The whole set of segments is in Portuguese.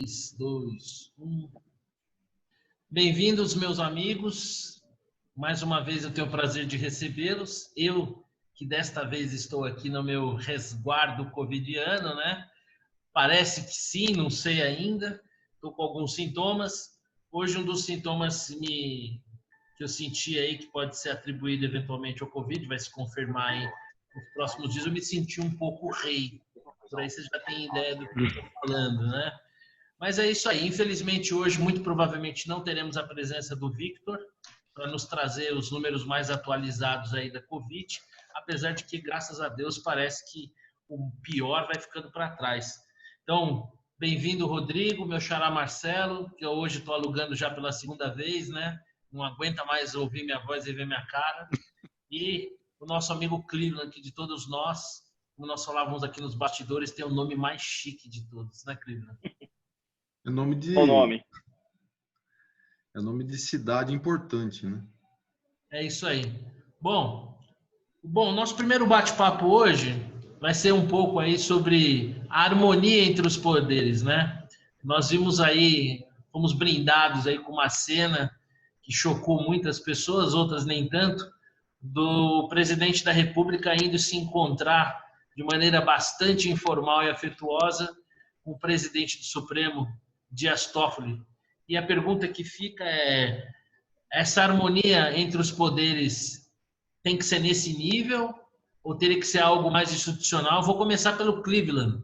3, 2, 1. Bem-vindos, meus amigos. Mais uma vez eu tenho o prazer de recebê-los. Eu, que desta vez estou aqui no meu resguardo covidiano, né? Parece que sim, não sei ainda. Estou com alguns sintomas. Hoje um dos sintomas que eu senti aí, que pode ser atribuído eventualmente ao Covid, vai se confirmar aí nos próximos dias, eu me senti um pouco rei. Por aí você já tem ideia do que eu estou falando, né? Mas é isso aí. Infelizmente, hoje, muito provavelmente, não teremos a presença do Victor para nos trazer os números mais atualizados aí da Covid, apesar de que, graças a Deus, parece que o pior vai ficando para trás. Então, bem-vindo, Rodrigo, meu xará Marcelo, que eu hoje estou alugando já pela segunda vez, né? Não aguenta mais ouvir minha voz e ver minha cara. E o nosso amigo Cleveland, que de todos nós, como nós falávamos aqui nos bastidores, tem o nome mais chique de todos, né, Cleveland? É nome de... Qual o nome? É nome de cidade importante, né? É isso aí. Bom, nosso primeiro bate-papo hoje vai ser um pouco aí sobre a harmonia entre os poderes, né? Nós vimos aí, fomos brindados aí com uma cena que chocou muitas pessoas, outras nem tanto, do presidente da República indo se encontrar de maneira bastante informal e afetuosa com o presidente do Supremo, Dias Toffoli. E a pergunta que fica é: essa harmonia entre os poderes tem que ser nesse nível ou teria que ser algo mais institucional? Vou começar pelo Cleveland.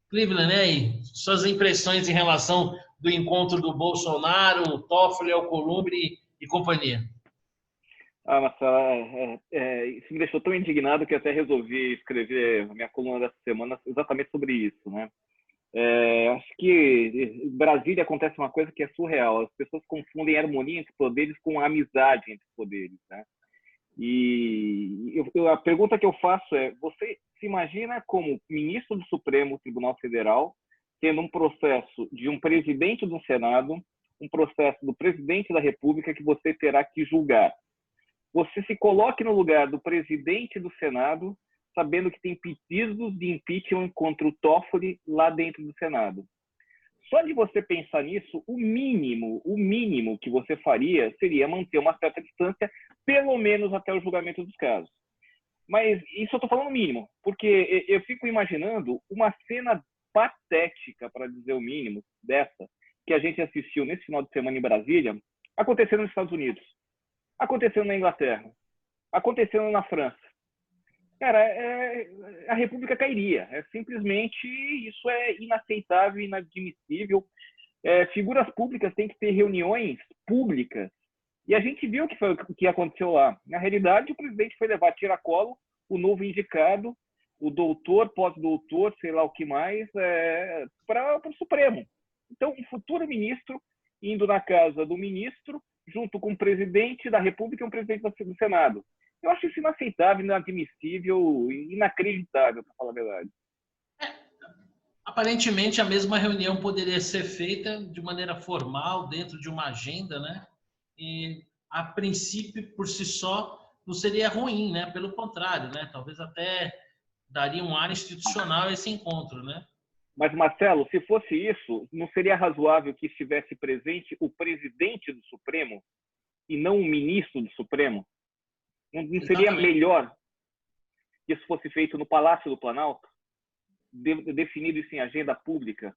Cleveland, né? Aí, suas impressões em relação do encontro do Bolsonaro, Toffoli, Alcolumbre e companhia. Marcelo, isso me deixou tão indignado que até resolvi escrever a minha coluna dessa semana exatamente sobre isso, né? Acho que em Brasília acontece uma coisa que é surreal. As pessoas confundem harmonia entre poderes com amizade entre poderes, né? E a pergunta que eu faço é: você se imagina como ministro do Supremo Tribunal Federal tendo um processo de um presidente do Senado, um processo do presidente da República que você terá que julgar? Você se coloque no lugar do presidente do Senado, sabendo que tem pedidos de impeachment contra o Toffoli lá dentro do Senado. Só de você pensar nisso, o mínimo que você faria seria manter uma certa distância, pelo menos até o julgamento dos casos. Mas isso eu estou falando mínimo, porque eu fico imaginando uma cena patética, para dizer o mínimo, dessa, que a gente assistiu nesse final de semana em Brasília, acontecendo nos Estados Unidos, acontecendo na Inglaterra, acontecendo na França. Cara, a República cairia. Simplesmente isso é inaceitável, inadmissível. Figuras públicas têm que ter reuniões públicas. E a gente viu o que aconteceu lá. Na realidade, o presidente foi levar a tiracolo o novo indicado, o doutor, pós-doutor, sei lá o que mais, para o Supremo. Então, um futuro ministro indo na casa do ministro, junto com o presidente da República e um presidente do Senado. Eu acho isso inaceitável, inadmissível, inacreditável, para falar a verdade. Aparentemente, a mesma reunião poderia ser feita de maneira formal, dentro de uma agenda, né? E, a princípio, por si só, não seria ruim, né? Pelo contrário, né? Talvez até daria um ar institucional esse encontro, né? Mas, Marcelo, se fosse isso, não seria razoável que estivesse presente o presidente do Supremo e não o ministro do Supremo? Não seria melhor que isso fosse feito no Palácio do Planalto? Definido isso em agenda pública?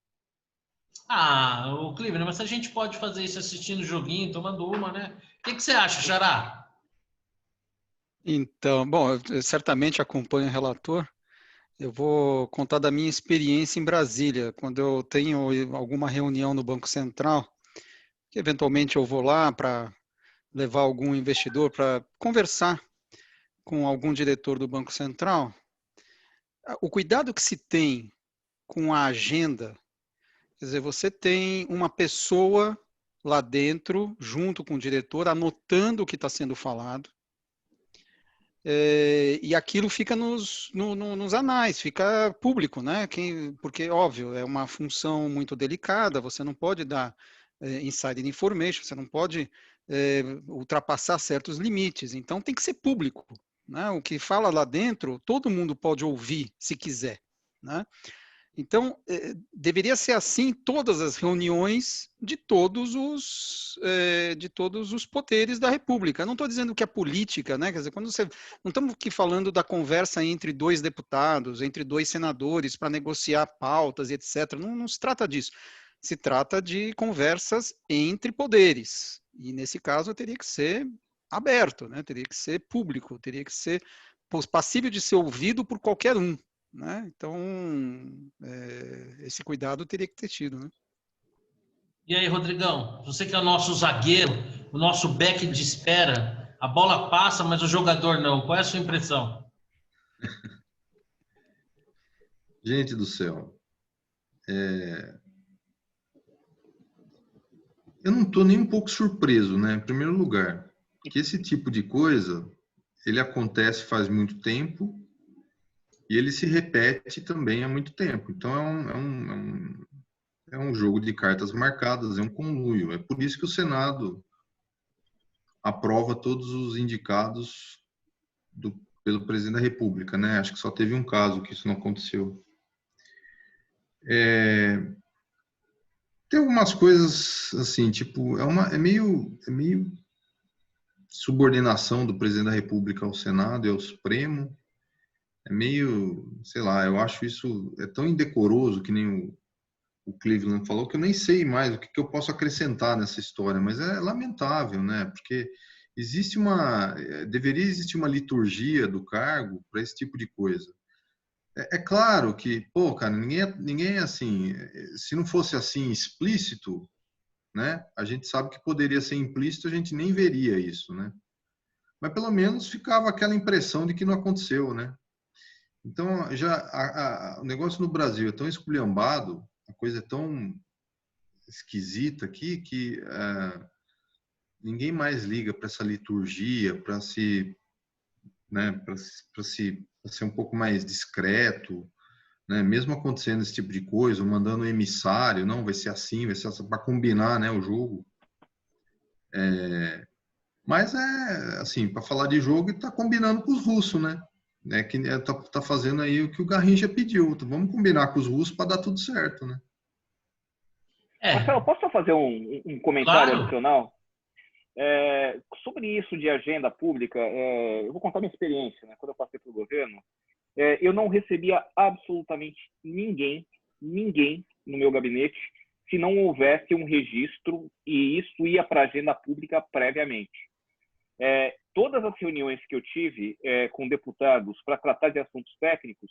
O Cleveland, mas a gente pode fazer isso assistindo o joguinho, tomando uma, né? O que você acha, Xará? Então, bom, eu certamente acompanho o relator. Eu vou contar da minha experiência em Brasília, quando eu tenho alguma reunião no Banco Central, que eventualmente eu vou lá para levar algum investidor para conversar com algum diretor do Banco Central. O cuidado que se tem com a agenda, quer dizer, você tem uma pessoa lá dentro, junto com o diretor, anotando o que está sendo falado, e aquilo fica nos anais, fica público, né? Porque, óbvio, é uma função muito delicada, você não pode dar insider information, você não pode ultrapassar certos limites, então tem que ser público, né? O que fala lá dentro, todo mundo pode ouvir, se quiser, né? Então, deveria ser assim em todas as reuniões de todos os poderes da República. Eu não estou dizendo que a política, né? Quer dizer, não estamos aqui falando da conversa entre 2 deputados, entre 2 senadores para negociar pautas e etc. Não se trata disso. Se trata de conversas entre poderes. E, nesse caso, teria que ser aberto, né? Teria que ser público, teria que ser passível de ser ouvido por qualquer um. Né? Então, esse cuidado teria que ter tido. Né? E aí, Rodrigão, você que é o nosso zagueiro, o nosso back de espera, a bola passa, mas o jogador não. Qual é a sua impressão? Gente do céu, eu não estou nem um pouco surpreso, né? Em primeiro lugar, que esse tipo de coisa, ele acontece faz muito tempo e ele se repete também há muito tempo. Então, é um jogo de cartas marcadas, é um conluio. É por isso que o Senado aprova todos os indicados pelo presidente da República, né? Acho que só teve um caso que isso não aconteceu. Tem algumas coisas assim, tipo, é meio subordinação do presidente da República ao Senado e ao Supremo. É meio, sei lá, eu acho isso tão indecoroso que nem o Cleveland falou, que eu nem sei mais o que eu posso acrescentar nessa história, mas é lamentável, né? Porque deveria existir uma liturgia do cargo para esse tipo de coisa. É claro que, pô, cara, ninguém é assim, se não fosse assim explícito, né? A gente sabe que poderia ser implícito, a gente nem veria isso, né? Mas pelo menos ficava aquela impressão de que não aconteceu, né? Então, o negócio no Brasil é tão esculhambado, a coisa é tão esquisita aqui que ninguém mais liga para essa liturgia, para né, para ser um pouco mais discreto, né? Mesmo acontecendo esse tipo de coisa, mandando um emissário, não, vai ser assim para combinar, né, o jogo. Mas assim, para falar de jogo, está combinando com os russos, né? Que tá fazendo aí o que o Garrincha pediu. Então, vamos combinar com os russos para dar tudo certo, né? Marcelo, posso só fazer um comentário Claro. adicional? Sobre isso de agenda pública, eu vou contar minha experiência, né? Quando eu passei para o governo, eu não recebia absolutamente ninguém no meu gabinete se não houvesse um registro, e isso ia para a agenda pública previamente. Todas as reuniões que eu tive com deputados para tratar de assuntos técnicos,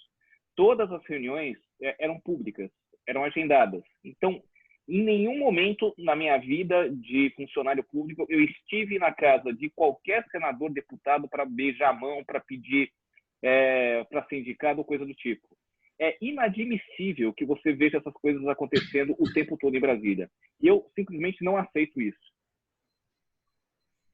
todas as reuniões eram públicas, eram agendadas. Então, em nenhum momento na minha vida de funcionário público eu estive na casa de qualquer senador, deputado para beijar a mão, para pedir para ser indicado, coisa do tipo. É inadmissível que você veja essas coisas acontecendo o tempo todo em Brasília. E eu simplesmente não aceito isso.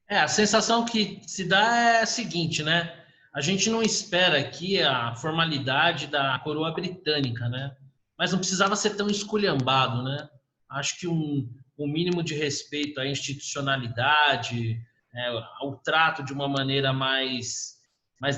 A sensação que se dá é a seguinte, né? A gente não espera aqui a formalidade da coroa britânica, né? Mas não precisava ser tão esculhambado, né? Acho que um mínimo de respeito à institucionalidade, ao trato de uma maneira mais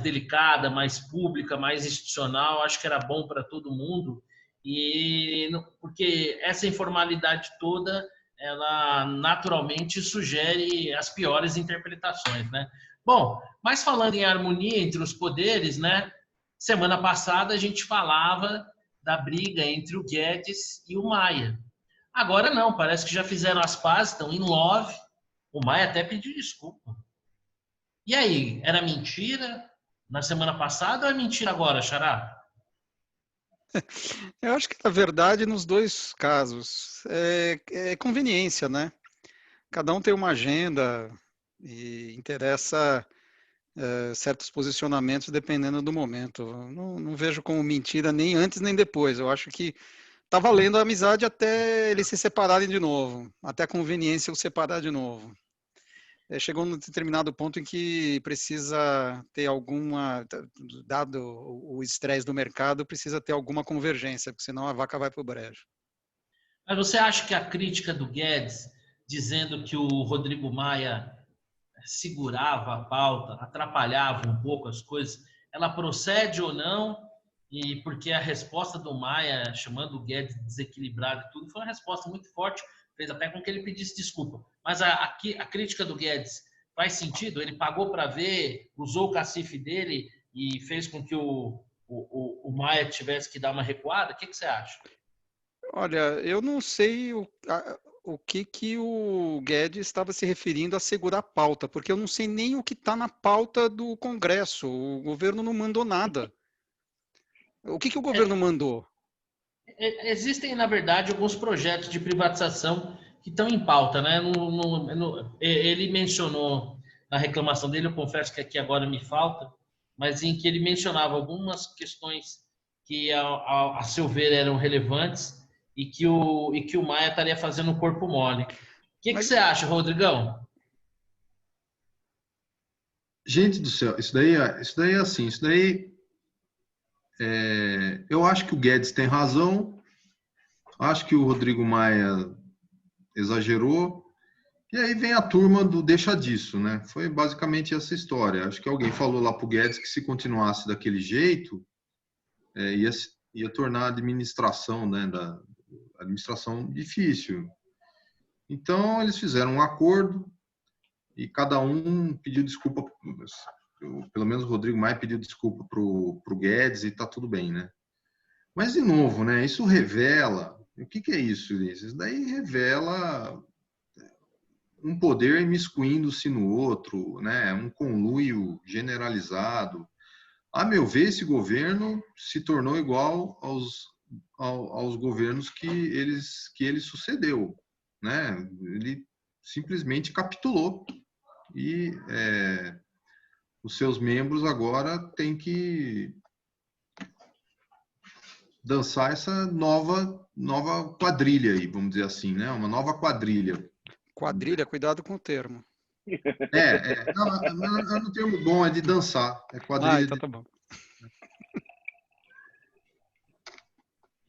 delicada, mais pública, mais institucional, acho que era bom para todo mundo. E porque essa informalidade toda ela naturalmente sugere as piores interpretações, né? Bom, mas falando em harmonia entre os poderes, né? Semana passada a gente falava da briga entre o Guedes e o Maia. Agora não, parece que já fizeram as pazes, estão em love. O Maia até pediu desculpa. E aí, era mentira na semana passada ou é mentira agora, Xará? Eu acho que a verdade nos dois casos é conveniência, né? Cada um tem uma agenda e interessa certos posicionamentos dependendo do momento. Não vejo como mentira nem antes nem depois. Eu acho que tá valendo a amizade até eles se separarem de novo, até a conveniência os separar de novo. Chegou num determinado ponto em que precisa ter dado o estresse do mercado, precisa ter alguma convergência, porque senão a vaca vai para o brejo. Mas você acha que a crítica do Guedes, dizendo que o Rodrigo Maia segurava a pauta, atrapalhava um pouco as coisas, ela procede ou não? e porque a resposta do Maia, chamando o Guedes de desequilibrado e tudo, foi uma resposta muito forte, fez até com que ele pedisse desculpa. Mas a crítica do Guedes faz sentido? Ele pagou para ver, usou o cacife dele e fez com que o Maia tivesse que dar uma recuada? O que você acha? Olha, eu não sei o que o Guedes estava se referindo a segurar a pauta, porque eu não sei nem o que está na pauta do Congresso. O governo não mandou nada. O que o governo mandou? Existem, na verdade, alguns projetos de privatização que estão em pauta, né? Ele mencionou na reclamação dele, eu confesso que aqui agora me falta, mas em que ele mencionava algumas questões que, a seu ver, eram relevantes e que o Maia estaria fazendo o corpo mole. O que você acha, Rodrigão? Gente do céu, isso daí é assim, eu acho que o Guedes tem razão, acho que o Rodrigo Maia exagerou, e aí vem a turma do deixa disso, né? Foi basicamente essa história. Acho que alguém falou lá pro Guedes que se continuasse daquele jeito, ia tornar a administração, né, da administração difícil. Então, eles fizeram um acordo e cada um pediu desculpa, pelo menos o Rodrigo Maia pediu desculpa pro Guedes e tá tudo bem, né? Mas, de novo, né, isso revela... O que é isso, Ulisses? Isso daí revela um poder imiscuindo-se no outro, né? Um conluio generalizado. A meu ver, esse governo se tornou igual aos governos que ele sucedeu, né? Ele simplesmente capitulou e os seus membros agora têm que dançar essa nova quadrilha aí, vamos dizer assim, né? Uma nova quadrilha. Quadrilha, cuidado com o termo. Não é um termo bom, é de dançar. É quadrilha. Então tá bom.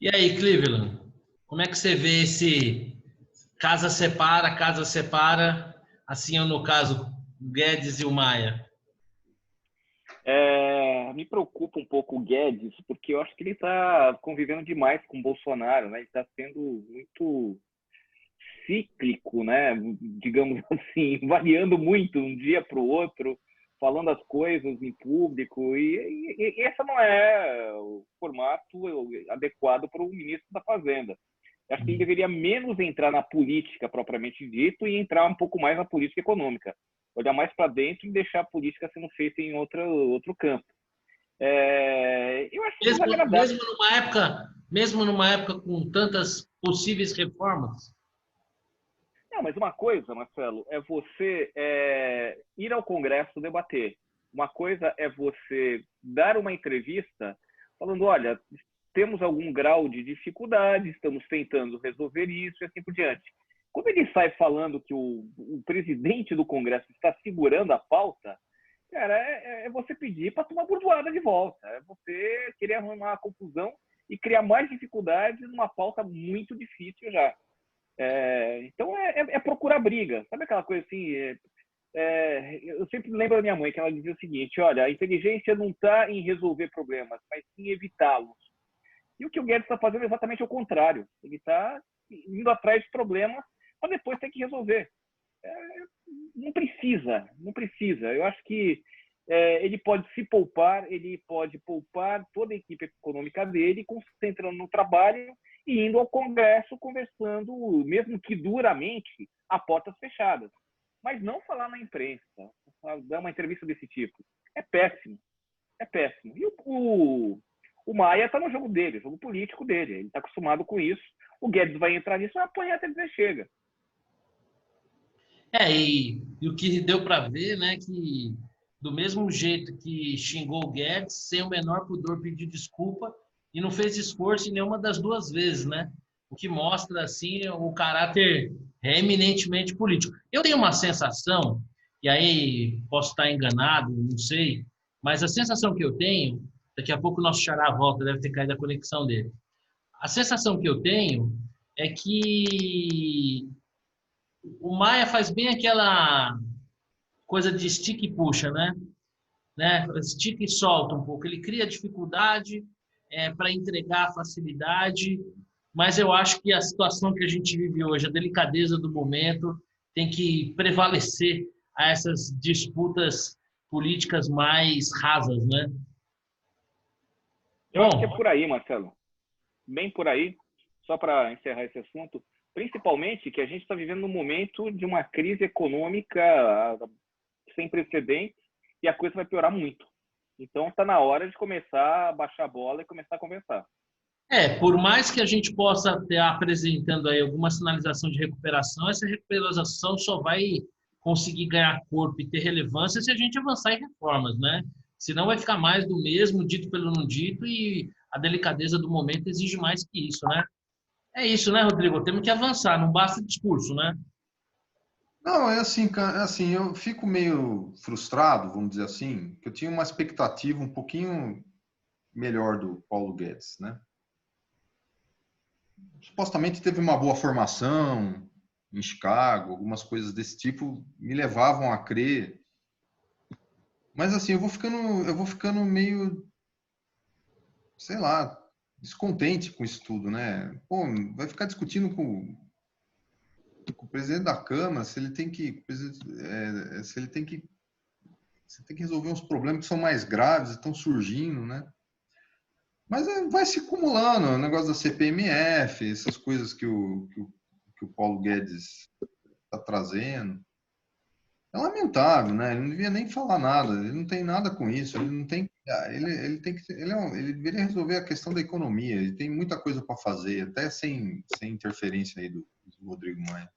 E aí, Cleveland, como é que você vê esse casa separa, assim no caso, o Guedes e o Maia? Me preocupa um pouco o Guedes, porque eu acho que ele está convivendo demais com o Bolsonaro, né? Ele está sendo muito cíclico, né? Digamos assim, variando muito um dia para o outro, falando as coisas em público, e esse não é o formato adequado para o ministro da Fazenda. Eu acho que ele deveria menos entrar na política propriamente dito e entrar um pouco mais na política econômica. Olhar mais para dentro e deixar a política sendo feita em outro campo. Eu acho desagradável. Mesmo numa época com tantas possíveis reformas? Não, mas uma coisa, Marcelo, é você ir ao Congresso debater. Uma coisa é você dar uma entrevista falando, olha, temos algum grau de dificuldade, estamos tentando resolver isso e assim por diante. Quando ele sai falando que o presidente do Congresso está segurando a pauta, cara, é você pedir para tomar burdoada de volta. É você querer arrumar uma confusão e criar mais dificuldades numa pauta muito difícil já. Então, é procurar briga. Sabe aquela coisa assim? Eu sempre lembro da minha mãe, que ela dizia o seguinte, olha, a inteligência não está em resolver problemas, mas sim evitá-los. E o que o Guedes está fazendo é exatamente o contrário. Ele está indo atrás de problemas para depois ter que resolver. Não precisa. Eu acho que ele pode se poupar, ele pode poupar toda a equipe econômica dele, concentrando no trabalho e indo ao Congresso conversando, mesmo que duramente, a portas fechadas. Mas não falar na imprensa, dar uma entrevista desse tipo. É péssimo. E o Maia está no jogo dele, jogo político dele. Ele está acostumado com isso. O Guedes vai entrar nisso e vai apanhar até dizer chega. E o que deu para ver, né, que do mesmo jeito que xingou o Guedes, sem o menor pudor pediu desculpa e não fez esforço em nenhuma das duas vezes, né? O que mostra, assim, o caráter eminentemente político. Eu tenho uma sensação, e aí posso estar enganado, não sei, mas a sensação que eu tenho, daqui a pouco o nosso xará volta, deve ter caído a conexão dele. A sensação que eu tenho é que o Maia faz bem aquela coisa de estica e puxa, né? Estica e solta um pouco. Ele cria dificuldade, para entregar facilidade, mas eu acho que a situação que a gente vive hoje, a delicadeza do momento, tem que prevalecer a essas disputas políticas mais rasas, né? Eu acho que é Bom, por aí, Marcelo. Bem por aí, só para encerrar esse assunto, principalmente que a gente está vivendo um momento de uma crise econômica sem precedentes e a coisa vai piorar muito. Então está na hora de começar a baixar a bola e começar a conversar. por mais que a gente possa estar apresentando aí alguma sinalização de recuperação, essa recuperação só vai conseguir ganhar corpo e ter relevância se a gente avançar em reformas, né? Senão vai ficar mais do mesmo, dito pelo não dito, e a delicadeza do momento exige mais que isso, né? É isso, né, Rodrigo? Temos que avançar, não basta discurso, né? Não, é assim, é assim, eu fico meio frustrado, vamos dizer assim, que eu tinha uma expectativa um pouquinho melhor do Paulo Guedes, né? Supostamente teve uma boa formação em Chicago, algumas coisas desse tipo me levavam a crer. Mas assim, eu vou ficando meio, sei lá, descontente com isso tudo, né? Pô, vai ficar discutindo com o presidente da Câmara se ele tem que, se ele tem que, você tem que resolver uns problemas que são mais graves, estão surgindo, né? Mas vai se acumulando, o negócio da CPMF, essas coisas que o Paulo Guedes está trazendo. É lamentável, né? Ele não devia nem falar nada, ele não tem nada com isso, ele não tem. Ele tem que. Ele deveria resolver a questão da economia, ele tem muita coisa para fazer, até sem interferência aí do Rodrigo Maia.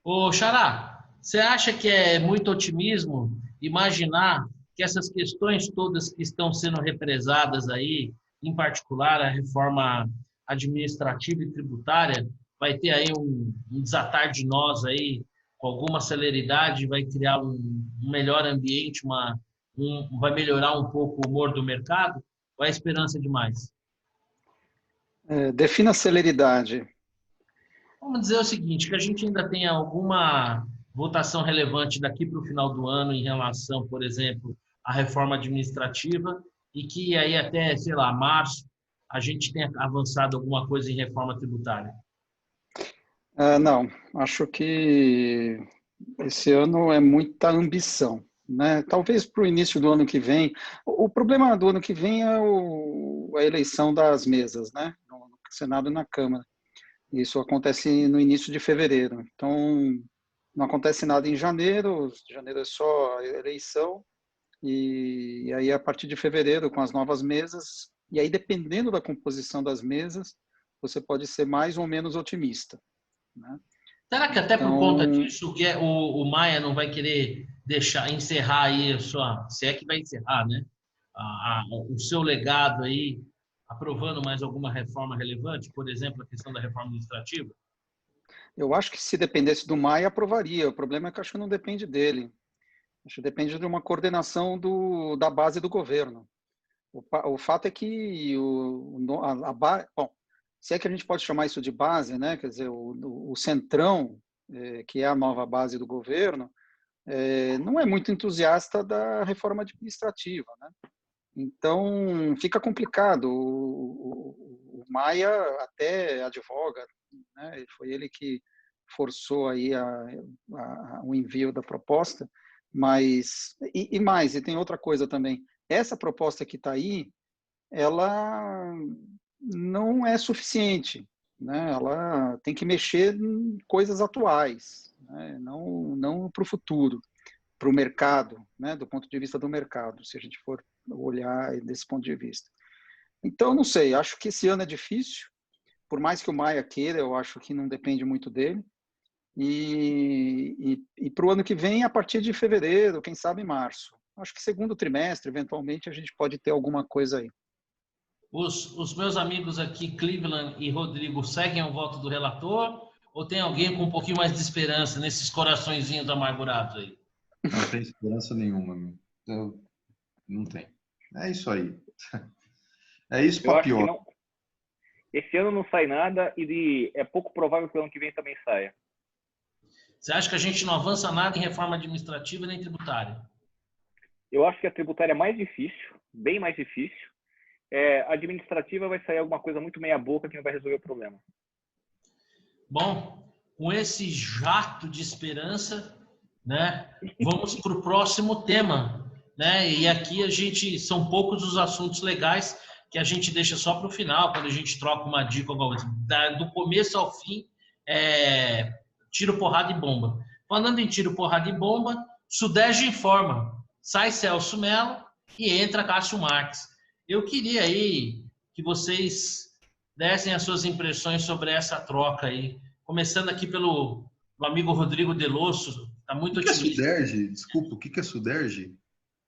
Ô, Xará, você acha que é muito otimismo imaginar que essas questões todas que estão sendo represadas aí, em particular a reforma administrativa e tributária, vai ter aí um desatar de nós aí com alguma celeridade, vai criar um melhor ambiente, vai melhorar um pouco o humor do mercado? Ou é esperança demais? Defina a celeridade. Vamos dizer o seguinte, que a gente ainda tem alguma votação relevante daqui para o final do ano em relação, por exemplo, à reforma administrativa e que aí até, sei lá, março, a gente tenha avançado alguma coisa em reforma tributária. Não, acho que esse ano é muita ambição, né? Talvez para o início do ano que vem. O problema do ano que vem é a eleição das mesas, né? No Senado e na Câmara. Isso acontece no início de fevereiro. Então, não acontece nada em janeiro. Janeiro é só a eleição. E aí, a partir de fevereiro, com as novas mesas, e aí, dependendo da composição das mesas, você pode ser mais ou menos otimista, né? Será que até por Então, conta disso o Maia não vai querer encerrar aí se é que vai encerrar, né? O seu legado aí, aprovando mais alguma reforma relevante, por exemplo, a questão da reforma administrativa? eu acho que se dependesse do Maia, aprovaria. O problema é que eu acho que não depende dele. Acho que depende de uma coordenação da base do governo. O fato é que bom, se é que a gente pode chamar isso de base, né? Quer dizer, o centrão, que é a nova base do governo, não é muito entusiasta da reforma administrativa, né? Então fica complicado. O Maia até advoga, né? Foi ele que forçou aí o envio da proposta, mas e tem outra coisa também. Essa proposta que está aí, ela não é suficiente, né? Ela tem que mexer em coisas atuais, né? Não para o futuro, para o mercado, né? Do ponto de vista do mercado, se a gente for olhar desse ponto de vista. Então, não sei, acho que esse ano é difícil, por mais que o Maia queira, eu acho que não depende muito dele. E para o ano que vem, a partir de fevereiro, quem sabe março. Acho que segundo trimestre, eventualmente, a gente pode ter alguma coisa aí. Os meus amigos aqui, Cleveland e Rodrigo, seguem o voto do relator? Ou tem alguém com um pouquinho mais de esperança nesses coraçõezinhos amargurados aí? Não tem esperança nenhuma, não tem. É isso aí. É isso para pior. Não, esse ano não sai nada e é pouco provável que o ano que vem também saia. Você acha que a gente não avança nada em reforma administrativa nem tributária? Eu acho que a tributária é mais difícil, bem mais difícil, administrativa vai sair alguma coisa muito meia boca que não vai resolver o problema. Bom, com esse jato de esperança, né, vamos para o próximo tema, né? E aqui são poucos os assuntos legais que a gente deixa só para o final, quando a gente troca uma dica do começo ao fim, tiro, porrada e bomba. Falando em tiro, porrada e bomba, Sudeste informa, sai Celso Mello e entra Cássio Marques. Eu queria aí que vocês dessem as suas impressões sobre essa troca aí, começando aqui pelo amigo Rodrigo Delosso, está muito otimista. O que é Suderge? Desculpa, o que é Suderge?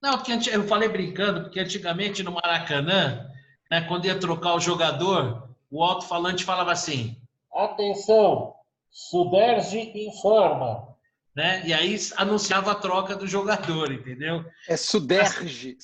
Não, porque eu falei brincando, porque antigamente no Maracanã, né, quando ia trocar o jogador, o alto-falante falava assim: atenção, Suderge informa. Né? E aí anunciava a troca do jogador, entendeu? Suderge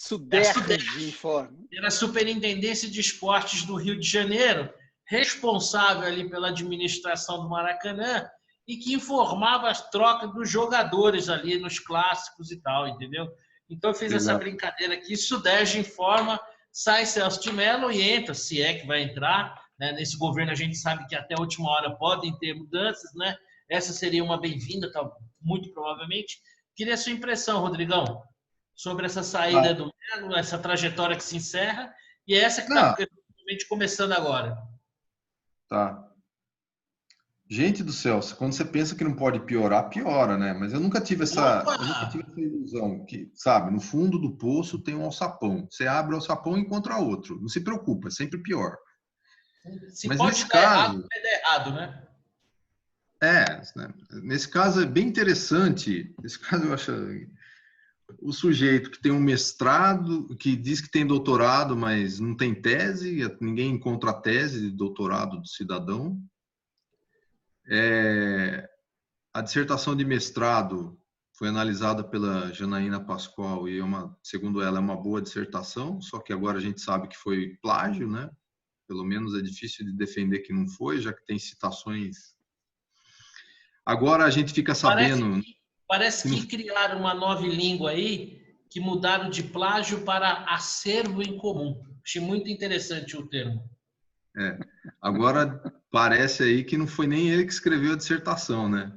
informa. Era a Superintendência de Esportes do Rio de Janeiro, responsável ali pela administração do Maracanã, e que informava as trocas dos jogadores ali nos clássicos e tal, entendeu? Então eu fiz essa brincadeira aqui, Sudeste informa, sai Celso de Mello e entra, se é que vai entrar, né? Nesse governo a gente sabe que até a última hora podem ter mudanças, né? Essa seria uma bem-vinda, muito provavelmente. Queria a sua impressão, Rodrigão, sobre essa saída do Melo, essa trajetória que se encerra, e essa que está começando agora. Tá. Gente do céu, quando você pensa que não pode piorar, piora, né? Mas eu nunca tive essa ilusão que, sabe, no fundo do poço tem um alçapão. Você abre o alçapão e encontra outro. Não se preocupa, é sempre pior. Mas pode dar errado, vai dar errado, né? Né? Nesse caso é bem interessante. Nesse caso eu acho o sujeito que tem um mestrado, que diz que tem doutorado, mas não tem tese, ninguém encontra a tese de doutorado do cidadão. A dissertação de mestrado foi analisada pela Janaína Pascoal e, segundo ela, é uma boa dissertação, só que agora a gente sabe que foi plágio, né? Pelo menos é difícil de defender que não foi, já que tem citações. Agora a gente fica sabendo... Parece que criaram uma nova língua aí, que mudaram de plágio para acervo em comum. Achei muito interessante o termo. Agora parece aí que não foi nem ele que escreveu a dissertação, né?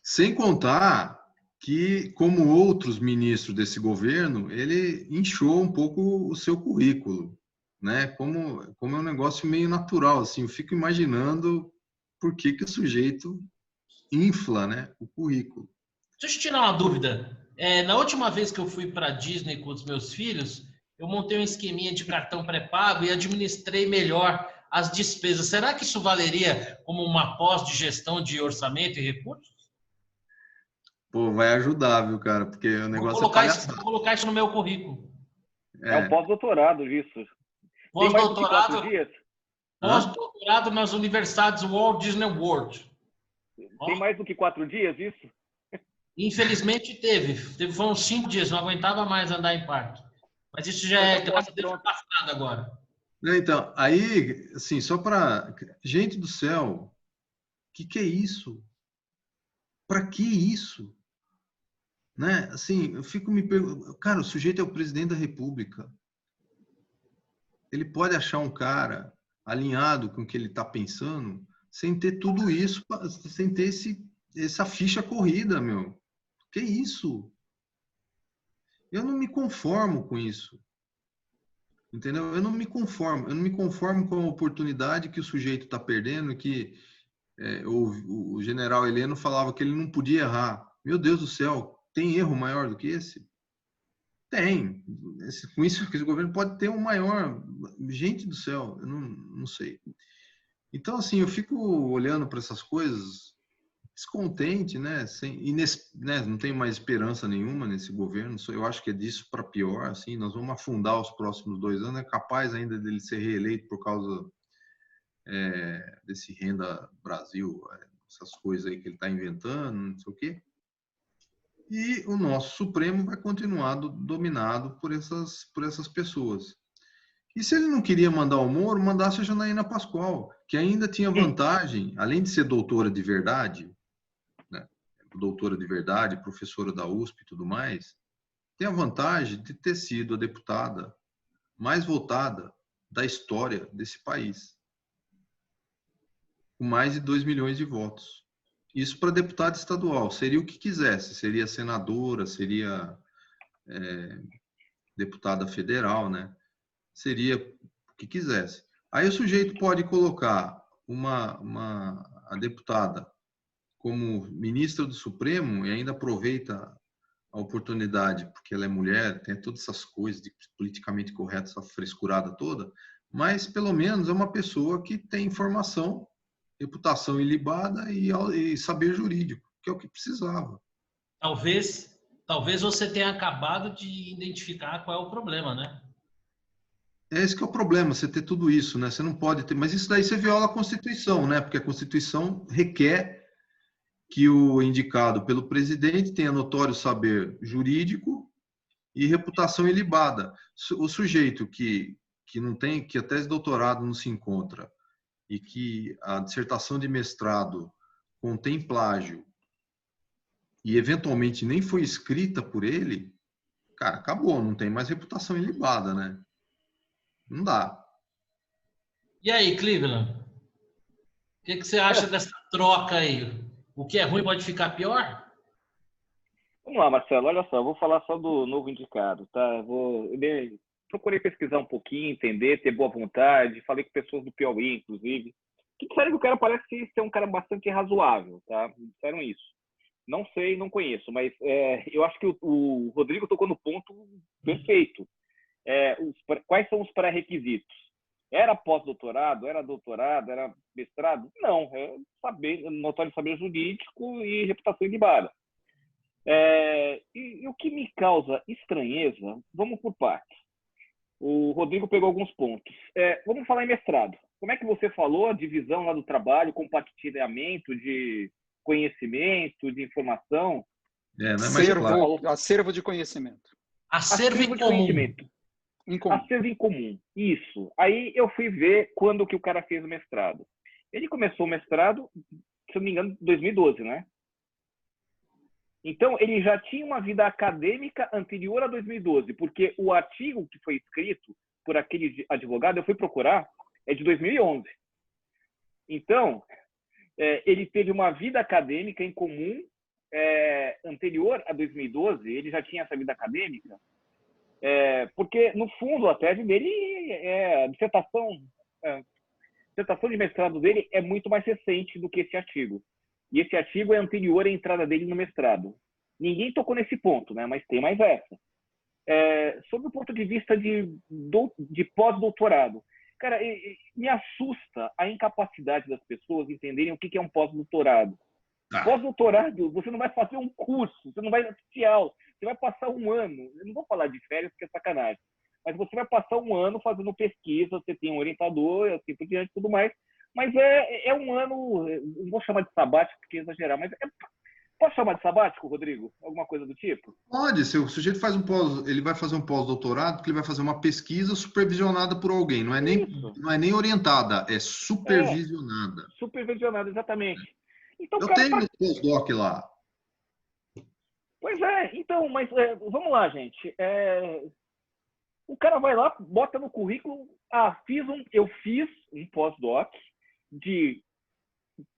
Sem contar que, como outros ministros desse governo, ele inchou um pouco o seu currículo, né? Como é um negócio meio natural, assim, eu fico imaginando por que o sujeito infla, né, o currículo. Deixa eu tirar uma dúvida. Na última vez que eu fui para a Disney com os meus filhos, eu montei um esqueminha de cartão pré-pago e administrei melhor as despesas. Será que isso valeria como uma pós de gestão de orçamento e recursos? Pô, vai ajudar, viu, cara? Porque o negócio vou colocar isso no meu currículo. É um pós-doutorado, isso. Pós-doutorado nas universidades Walt Disney World. Tem mais do que 4 dias, isso? Infelizmente teve. Foram 5 dias, não aguentava mais andar em parque. Mas isso já é, graças a Deus, passado agora. Então, aí, assim, só para... Gente do céu, o que é isso? Para que isso? Né? Assim, eu fico me perguntando... Cara, o sujeito é o presidente da República. Ele pode achar um cara alinhado com o que ele está pensando sem ter tudo isso, sem ter essa ficha corrida, meu. Que isso? Eu não me conformo com isso. Entendeu? Eu não me conformo com a oportunidade que o sujeito está perdendo, que o general Heleno falava que ele não podia errar. Meu Deus do céu, tem erro maior do que esse? Tem. Com isso, esse governo pode ter um maior... Gente do céu, eu não sei. Então, assim, eu fico olhando para essas coisas descontente, né? Não tenho mais esperança nenhuma nesse governo. Eu acho que é disso para pior. Assim, nós vamos afundar os próximos 2 anos. É capaz ainda dele ser reeleito por causa desse Renda Brasil, essas coisas aí que ele está inventando, não sei o quê. E o nosso Supremo vai continuar dominado por essas pessoas. E se ele não queria mandar o Moro, mandasse a Janaína Pascoal, que ainda tinha vantagem, além de ser doutora de verdade, né, doutora de verdade, professora da USP e tudo mais, tem a vantagem de ter sido a deputada mais votada da história desse país, com mais de 2 milhões de votos. Isso para deputado estadual, seria o que quisesse, seria senadora, seria deputada federal, né? Seria o que quisesse. Aí o sujeito pode colocar a deputada como ministra do Supremo e ainda aproveita a oportunidade, porque ela é mulher, tem todas essas coisas de politicamente correto, essa frescurada toda, mas pelo menos é uma pessoa que tem informação, reputação ilibada e saber jurídico, que é o que precisava. Talvez você tenha acabado de identificar qual é o problema, né? Esse que é o problema, você ter tudo isso, né? Você não pode ter, mas isso daí você viola a Constituição, né? Porque a Constituição requer que o indicado pelo presidente tenha notório saber jurídico e reputação ilibada. O sujeito que não tem, que a tese de doutorado não se encontra e que a dissertação de mestrado contém plágio e eventualmente nem foi escrita por ele, cara, acabou, não tem mais reputação ilibada, né? Não dá. E aí, Cleveland? O que você acha dessa troca aí? O que é ruim pode ficar pior? Vamos lá, Marcelo, olha só, eu vou falar só do novo indicado, tá? Eu procurei pesquisar um pouquinho, entender, ter boa vontade, falei com pessoas do Piauí, inclusive, que disseram que o cara parece ser um cara bastante razoável, tá? Disseram isso. Não sei, não conheço, mas eu acho que o Rodrigo tocou no ponto perfeito. Quais são os pré-requisitos? Era pós-doutorado? Era doutorado? Era mestrado? Não, notório saber jurídico e reputação ilibada. E o que me causa estranheza, vamos por partes. O Rodrigo pegou alguns pontos. Vamos falar em mestrado. Como é que você falou a divisão lá do trabalho, compartilhamento de conhecimento, de informação? Não é mais claro. Acervo de conhecimento. Acervo em comum. Acervo em comum, isso. Aí eu fui ver quando que o cara fez o mestrado. Ele começou o mestrado, se eu não me engano, em 2012, né? Então, ele já tinha uma vida acadêmica anterior a 2012, porque o artigo que foi escrito por aquele advogado, eu fui procurar, é de 2011. Então, ele teve uma vida acadêmica em comum anterior a 2012, ele já tinha essa vida acadêmica, porque, no fundo, a tese dele, a dissertação de mestrado dele é muito mais recente do que esse artigo. E esse artigo é anterior à entrada dele no mestrado. Ninguém tocou nesse ponto, né? Mas tem mais essa. Sobre o ponto de vista de pós-doutorado, cara, me assusta a incapacidade das pessoas entenderem o que é um pós-doutorado. Pós-doutorado, você não vai fazer um curso, você não vai assistir aula, você vai passar um ano, eu não vou falar de férias porque é sacanagem, mas você vai passar um ano fazendo pesquisa, você tem um orientador, assim por diante, tudo mais, mas é um ano, não vou chamar de sabático porque é exagerar, mas posso chamar de sabático, Rodrigo? Alguma coisa do tipo? Pode, se o sujeito faz ele vai fazer um pós-doutorado, porque ele vai fazer uma pesquisa supervisionada por alguém, não é nem orientada, é supervisionada. Supervisionada, exatamente. Então, eu tenho no pós-doc lá. Pois então, mas vamos lá, gente. O cara vai lá, bota no currículo, eu fiz um pós-doc de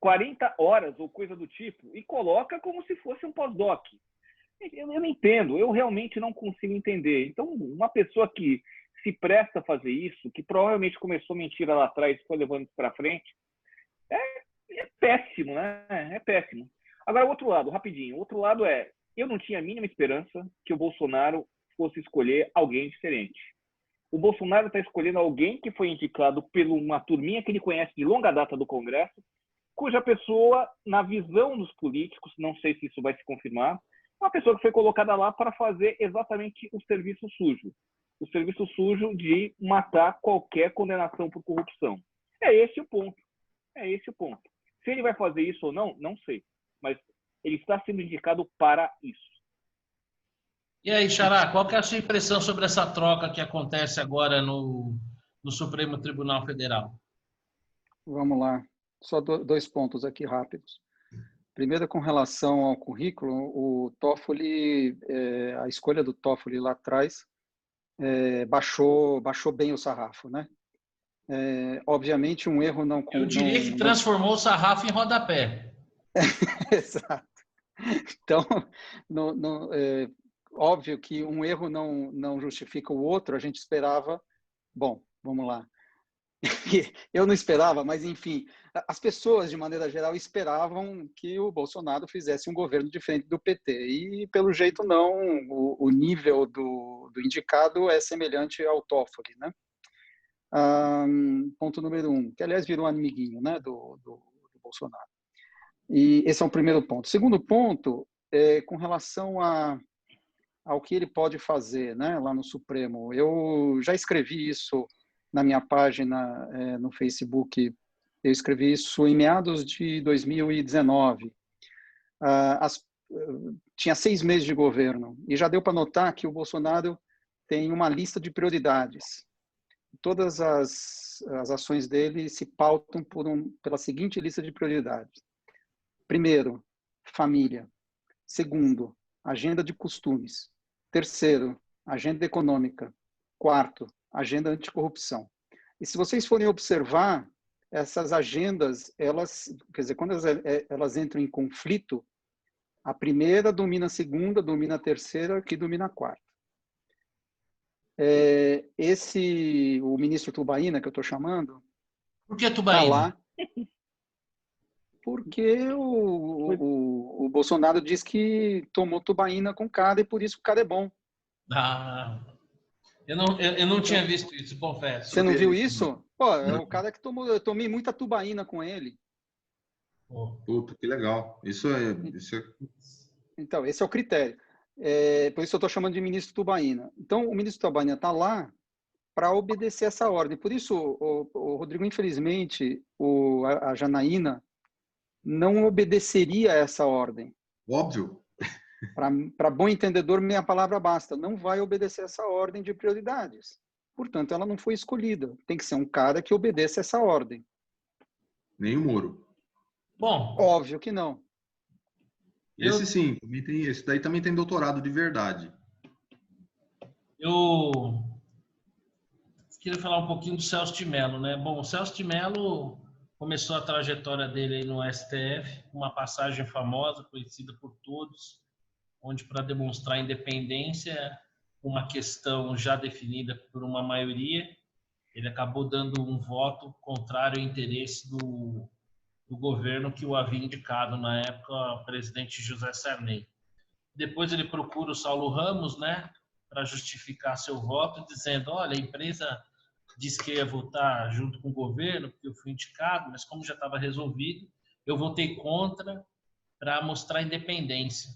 40 horas ou coisa do tipo, e coloca como se fosse um pós-doc. Eu não entendo, eu realmente não consigo entender. Então, uma pessoa que se presta a fazer isso, que provavelmente começou mentira lá atrás e foi levando isso para frente, é péssimo, né? É péssimo. Agora, o outro lado, rapidinho. O outro lado eu não tinha a mínima esperança que o Bolsonaro fosse escolher alguém diferente. O Bolsonaro está escolhendo alguém que foi indicado por uma turminha que ele conhece de longa data do Congresso, cuja pessoa, na visão dos políticos, não sei se isso vai se confirmar, uma pessoa que foi colocada lá para fazer exatamente o serviço sujo. O serviço sujo de matar qualquer condenação por corrupção. É esse o ponto. Se ele vai fazer isso ou não, não sei. Mas ele está sendo indicado para isso. E aí, Xará, qual que é a sua impressão sobre essa troca que acontece agora no Supremo Tribunal Federal? Vamos lá. Só 2 pontos aqui rápidos. Primeiro, com relação ao currículo, o TOEFL, a escolha do TOEFL lá atrás baixou bem o sarrafo, né? Obviamente, um erro não... Eu diria que transformou o sarrafo em rodapé. Exato. Então, óbvio que um erro não justifica o outro. A gente esperava... Bom, vamos lá. Eu não esperava, mas, enfim, as pessoas, de maneira geral, esperavam que o Bolsonaro fizesse um governo diferente do PT. E, pelo jeito, não. O nível do indicado é semelhante ao Toffoli, né? Ponto número 1, que, aliás, virou um amiguinho, né, do Bolsonaro. E esse é o primeiro ponto. Segundo ponto, com relação ao que ele pode fazer, né, lá no Supremo. Eu já escrevi isso na minha página no Facebook. Eu escrevi isso em meados de 2019. Tinha 6 meses de governo e já deu para notar que o Bolsonaro tem uma lista de prioridades. Todas as ações dele se pautam pela seguinte lista de prioridades. Primeiro, família. Segundo, agenda de costumes. Terceiro, agenda econômica. Quarto, agenda anticorrupção. E se vocês forem observar, essas agendas, quer dizer, quando elas entram em conflito, a primeira domina a segunda, domina a terceira, que domina a quarta. O ministro Tubaína, que eu estou chamando... Por que Tubaína? Tá lá porque o Bolsonaro diz que tomou tubaína com o cara e por isso o cara é bom. Eu não tinha visto isso, confesso. Você não viu isso? Pô, é o cara que tomou... Eu tomei muita tubaína com ele. Puta, que legal. Isso é... Então, esse é o critério. Por isso eu estou chamando de ministro Tubaína. Então, o ministro Tubaína está lá para obedecer essa ordem. Por isso, o Rodrigo, infelizmente, a Janaína não obedeceria a essa ordem. Óbvio. Para bom entendedor, minha palavra basta. Não vai obedecer essa ordem de prioridades. Portanto, ela não foi escolhida. Tem que ser um cara que obedeça essa ordem. Nem o Moro. Bom. Óbvio que não. Esse sim, esse daí também tem doutorado de verdade. Eu queria falar um pouquinho do Celso de Mello, né? Bom, o Celso de Mello começou a trajetória dele aí no STF, uma passagem famosa, conhecida por todos, onde, para demonstrar independência, uma questão já definida por uma maioria, ele acabou dando um voto contrário ao interesse do governo que o havia indicado na época, o presidente José Sarney. Depois ele procura o Saulo Ramos, né, para justificar seu voto, dizendo: olha, a empresa disse que ia votar junto com o governo, porque eu fui indicado, mas como já estava resolvido, eu votei contra para mostrar independência.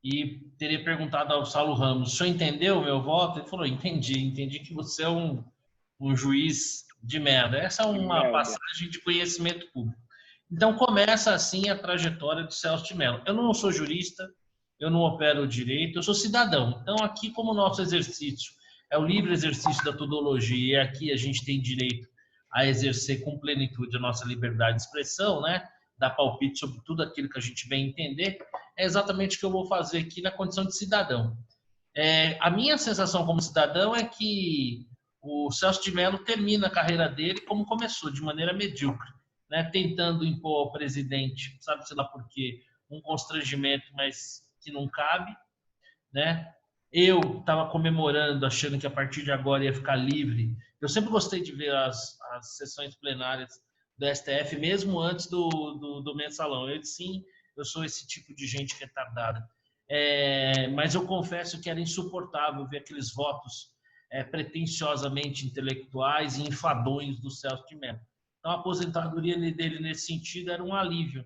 E teria perguntado ao Saulo Ramos: o senhor entendeu o meu voto? Ele falou: entendi que você é um juiz de merda. Essa é uma passagem de conhecimento público. Então começa assim a trajetória de Celso de Mello. Eu não sou jurista, eu não opero o direito, eu sou cidadão. Então aqui, como o nosso exercício é o livre exercício da tudologia, e aqui a gente tem direito a exercer com plenitude a nossa liberdade de expressão, né? Dar palpite sobre tudo aquilo que a gente vem entender, é exatamente o que eu vou fazer aqui na condição de cidadão. A minha sensação como cidadão é que o Celso de Mello termina a carreira dele como começou, de maneira medíocre, né? Tentando impor ao presidente, sabe-se lá por quê, um constrangimento, mas que não cabe, né? Eu estava comemorando, achando que a partir de agora ia ficar livre. Eu sempre gostei de ver as sessões plenárias do STF, mesmo antes do mensalão. Eu disse: sim, eu sou esse tipo de gente retardada. Mas eu confesso que era insuportável ver aqueles votos pretensiosamente intelectuais e enfadonhos do Celso de Mello. Então, a aposentadoria dele nesse sentido era um alívio,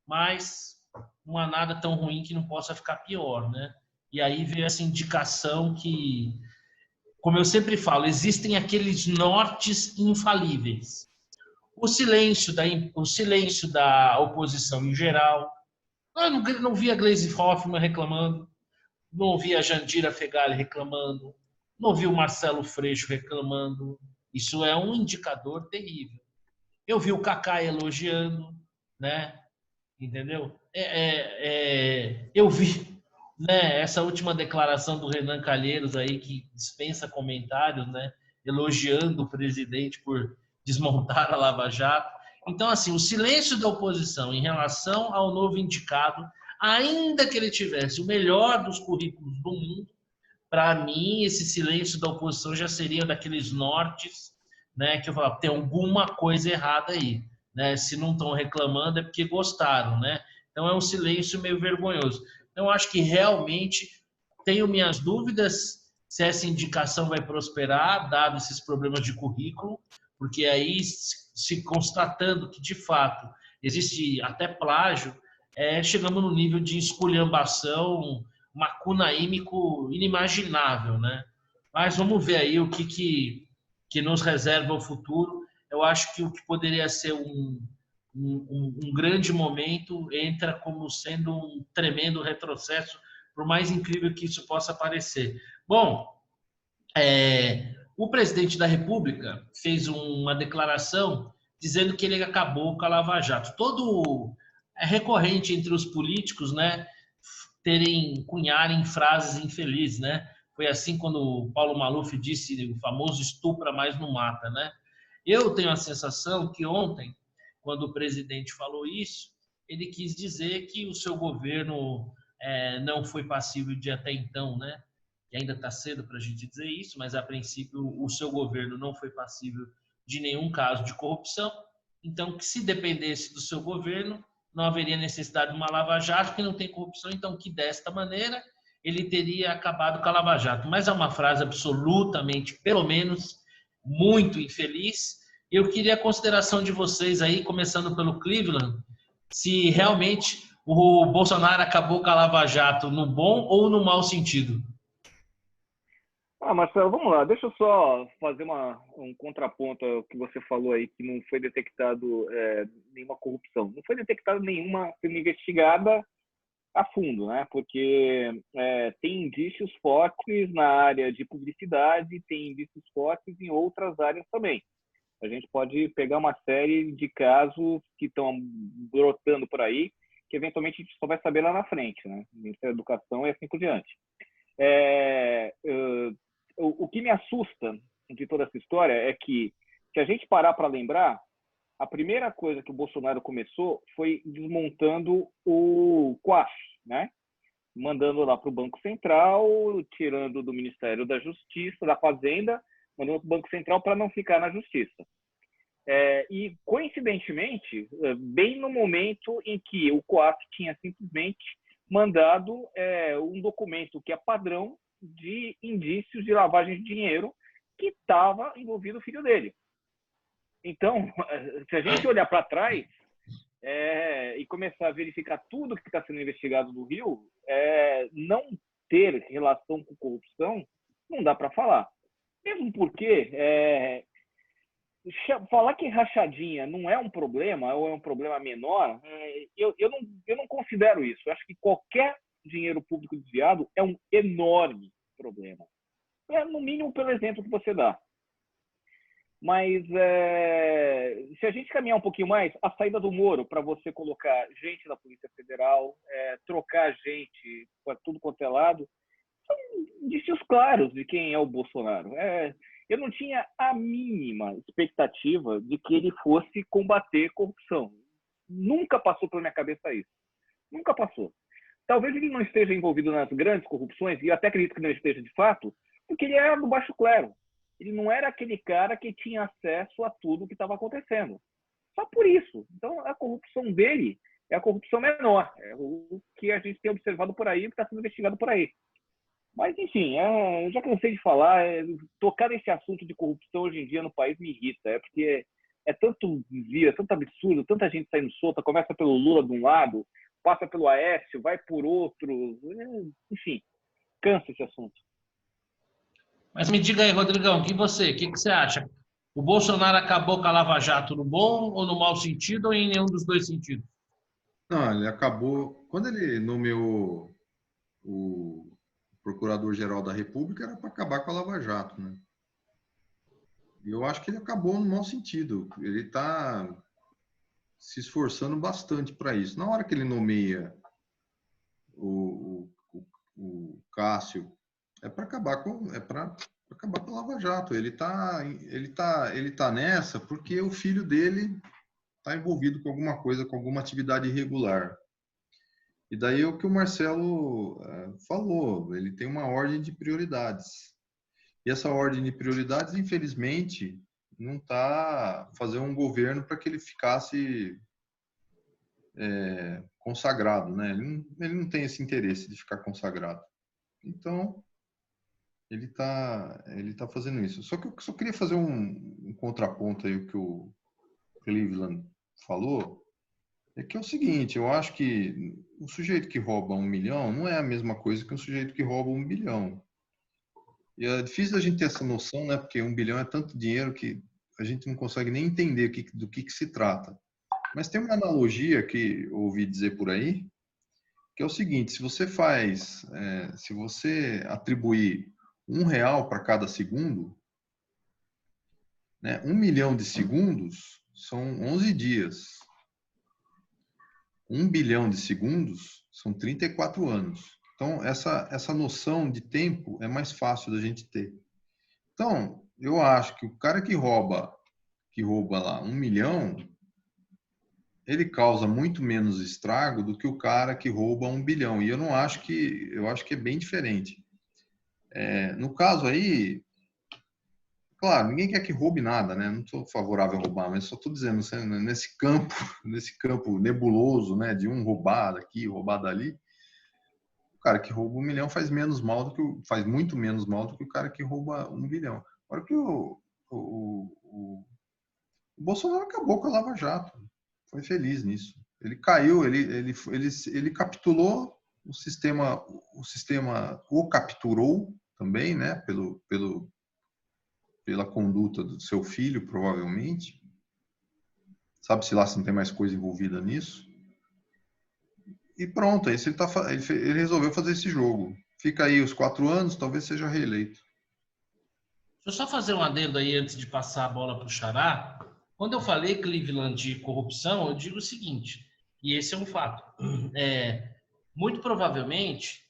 mas não há nada tão ruim que não possa ficar pior, né? E aí veio essa indicação que, como eu sempre falo, existem aqueles nortes infalíveis. O silêncio da oposição em geral. Eu não vi a Gleisi Hoffmann reclamando, não ouvi a Jandira Fegali reclamando, não ouvi o Marcelo Freixo reclamando. Isso é um indicador terrível. Eu vi o Cacá elogiando, né? Entendeu? Eu vi né, essa última declaração do Renan Calheiros aí, que dispensa comentários, né, elogiando o presidente por desmontar a Lava Jato. Então, assim, o silêncio da oposição em relação ao novo indicado, ainda que ele tivesse o melhor dos currículos do mundo, para mim, esse silêncio da oposição já seria daqueles nortes, né, que eu falava, tem alguma coisa errada aí, né? Se não estão reclamando é porque gostaram, né? Então é um silêncio meio vergonhoso. Então eu acho que realmente tenho minhas dúvidas se essa indicação vai prosperar, dado esses problemas de currículo, porque aí se constatando que de fato existe até plágio, chegamos no nível de esculhambação macunaímico inimaginável, né? Mas vamos ver aí o que nos reserva o futuro. Eu acho que o que poderia ser um grande momento entra como sendo um tremendo retrocesso, por mais incrível que isso possa parecer. Bom, o presidente da República fez uma declaração dizendo que ele acabou com a Lava Jato. É recorrente entre os políticos, né, cunharem frases infelizes, né? Foi assim quando o Paulo Maluf disse o famoso estupra, mas não mata, né? Eu tenho a sensação que ontem, quando o presidente falou isso, ele quis dizer que o seu governo não foi passível de até então, né? E ainda está cedo para a gente dizer isso, mas a princípio o seu governo não foi passível de nenhum caso de corrupção. Então, que se dependesse do seu governo, não haveria necessidade de uma lava-jato, que não tem corrupção, então que desta maneira ele teria acabado com a Lava Jato. Mas é uma frase absolutamente, pelo menos, muito infeliz. Eu queria a consideração de vocês aí, começando pelo Cleveland, se realmente o Bolsonaro acabou com a Lava Jato no bom ou no mau sentido. Marcelo, vamos lá. Deixa eu só fazer um contraponto ao que você falou aí, que não foi detectado nenhuma corrupção. Não foi detectada nenhuma sendo investigada a fundo, né? Porque tem indícios fortes na área de publicidade, tem indícios fortes em outras áreas também. A gente pode pegar uma série de casos que estão brotando por aí, que eventualmente a gente só vai saber lá na frente, né? Ministério da Educação e assim por diante. O que me assusta de toda essa história é que, se a gente parar para lembrar, a primeira coisa que o Bolsonaro começou foi desmontando o COAF, né? Mandando lá para o Banco Central, tirando do Ministério da Justiça, da Fazenda, mandando para o Banco Central para não ficar na Justiça. E, coincidentemente, bem no momento em que o COAF tinha simplesmente mandado um documento que é padrão de indícios de lavagem de dinheiro que estava envolvido o filho dele. Então, se a gente olhar para trás e começar a verificar tudo que está sendo investigado no Rio, não ter relação com corrupção, não dá para falar. Mesmo porque falar que rachadinha não é um problema, ou é um problema menor, eu não considero isso. Eu acho que qualquer dinheiro público desviado é um enorme problema. No mínimo pelo exemplo que você dá. Mas se a gente caminhar um pouquinho mais, a saída do Moro para você colocar gente da Polícia Federal, trocar gente para tudo quanto é lado, são indícios claros de quem é o Bolsonaro. Eu não tinha a mínima expectativa de que ele fosse combater corrupção. Nunca passou pela minha cabeça isso. Nunca passou. Talvez ele não esteja envolvido nas grandes corrupções, e eu até acredito que não esteja de fato, porque ele era do baixo clero. Ele não era aquele cara que tinha acesso a tudo que estava acontecendo. Só por isso. Então, a corrupção dele é a corrupção menor. É o que a gente tem observado por aí, o que está sendo investigado por aí. Mas, enfim, eu já cansei de falar. Tocar nesse assunto de corrupção hoje em dia no país me irrita. Porque é tanto desvio, é tanto absurdo, tanta gente saindo solta. Começa pelo Lula de um lado, passa pelo Aécio, vai por outro. Enfim, cansa esse assunto. Mas me diga aí, Rodrigão, o que você acha? O Bolsonaro acabou com a Lava Jato no bom ou no mau sentido ou em nenhum dos dois sentidos? Não, ele acabou. Quando ele nomeou o Procurador-Geral da República, era para acabar com a Lava Jato, né? E eu acho que ele acabou no mau sentido. Ele está se esforçando bastante para isso. Na hora que ele nomeia o o Cássio, é para acabar com a Lava Jato. Ele tá nessa porque o filho dele está envolvido com alguma coisa, com alguma atividade irregular. E daí é o que o Marcelo falou, ele tem uma ordem de prioridades. E essa ordem de prioridades, infelizmente, não está fazendo um governo para que ele ficasse consagrado, né? Ele não tem esse interesse de ficar consagrado. Então, ele tá fazendo isso. Só que eu só queria fazer um contraponto aí o que o Cleveland falou, é que é o seguinte, eu acho que o sujeito que rouba 1 milhão não é a mesma coisa que um sujeito que rouba 1 bilhão. E é difícil a gente ter essa noção, né? Porque 1 bilhão é tanto dinheiro que a gente não consegue nem entender do que se trata. Mas tem uma analogia que eu ouvi dizer por aí, que é o seguinte, se você atribuir R$1 para cada segundo, né, 1 milhão de segundos são 11 dias. 1 bilhão de segundos são 34 anos. Então, essa noção de tempo é mais fácil da gente ter. Então, eu acho que o cara que rouba lá 1 milhão, ele causa muito menos estrago do que o cara que rouba 1 bilhão. E eu acho que é bem diferente. No caso aí, claro, ninguém quer que roube nada, né? Não sou favorável a roubar, mas só estou dizendo, nesse campo nebuloso, né? De um roubar daqui, roubar dali, o cara que rouba 1 milhão faz muito menos mal do que o cara que rouba 1 bilhão. Agora que o Bolsonaro acabou com a Lava Jato, foi feliz nisso. Ele caiu, ele capitulou o sistema o capturou também, né? Pela conduta do seu filho, provavelmente. Sabe-se lá se não tem mais coisa envolvida nisso. E pronto, aí ele resolveu fazer esse jogo. Fica aí os 4 anos, talvez seja reeleito. Deixa eu só fazer um adendo aí antes de passar a bola para o Xará. Quando eu falei, Cleveland, de corrupção, eu digo o seguinte, e esse é um fato. Muito provavelmente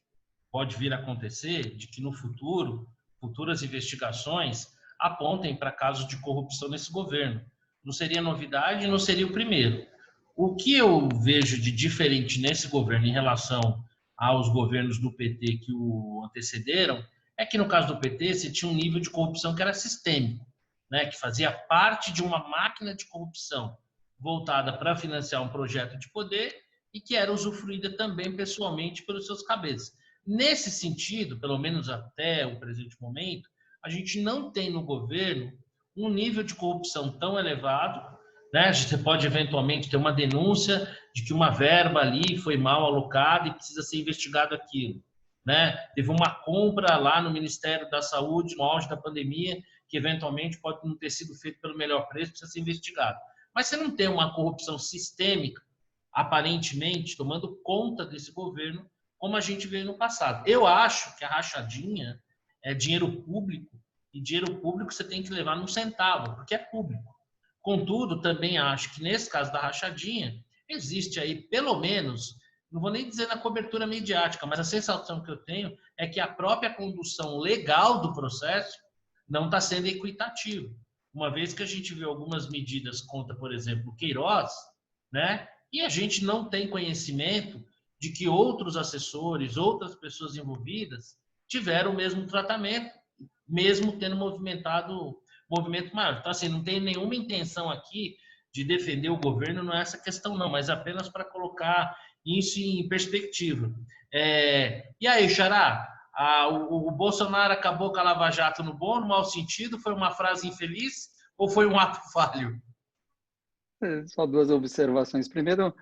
pode vir a acontecer de que no futuro, futuras investigações apontem para casos de corrupção nesse governo. Não seria novidade, não seria o primeiro. O que eu vejo de diferente nesse governo em relação aos governos do PT que o antecederam é que no caso do PT você tinha um nível de corrupção que era sistêmico, né, que fazia parte de uma máquina de corrupção voltada para financiar um projeto de poder e que era usufruída também pessoalmente pelos seus cabeças. Nesse sentido, pelo menos até o presente momento, a gente não tem no governo um nível de corrupção tão elevado, né? Você pode eventualmente ter uma denúncia de que uma verba ali foi mal alocada e precisa ser investigado aquilo, né? Teve uma compra lá no Ministério da Saúde no auge da pandemia que eventualmente pode não ter sido feito pelo melhor preço, precisa ser investigado. Mas você não tem uma corrupção sistêmica, aparentemente, tomando conta desse governo, como a gente veio no passado. Eu acho que a rachadinha é dinheiro público, e dinheiro público você tem que levar num centavo, porque é público. Contudo, também acho que nesse caso da rachadinha, existe aí, pelo menos, não vou nem dizer na cobertura midiática, mas a sensação que eu tenho é que a própria condução legal do processo não está sendo equitativa. Uma vez que a gente vê algumas medidas contra, por exemplo, o Queiroz, né? E a gente não tem conhecimento de que outros assessores, outras pessoas envolvidas tiveram o mesmo tratamento, mesmo tendo movimento maior. Então, assim, não tem nenhuma intenção aqui de defender o governo, não é essa questão não, mas apenas para colocar isso em perspectiva. E aí, Xará, o Bolsonaro acabou com a Lava Jato no bom, no mau sentido? Foi uma frase infeliz ou foi um ato falho? Só 2 observações. Primeiro,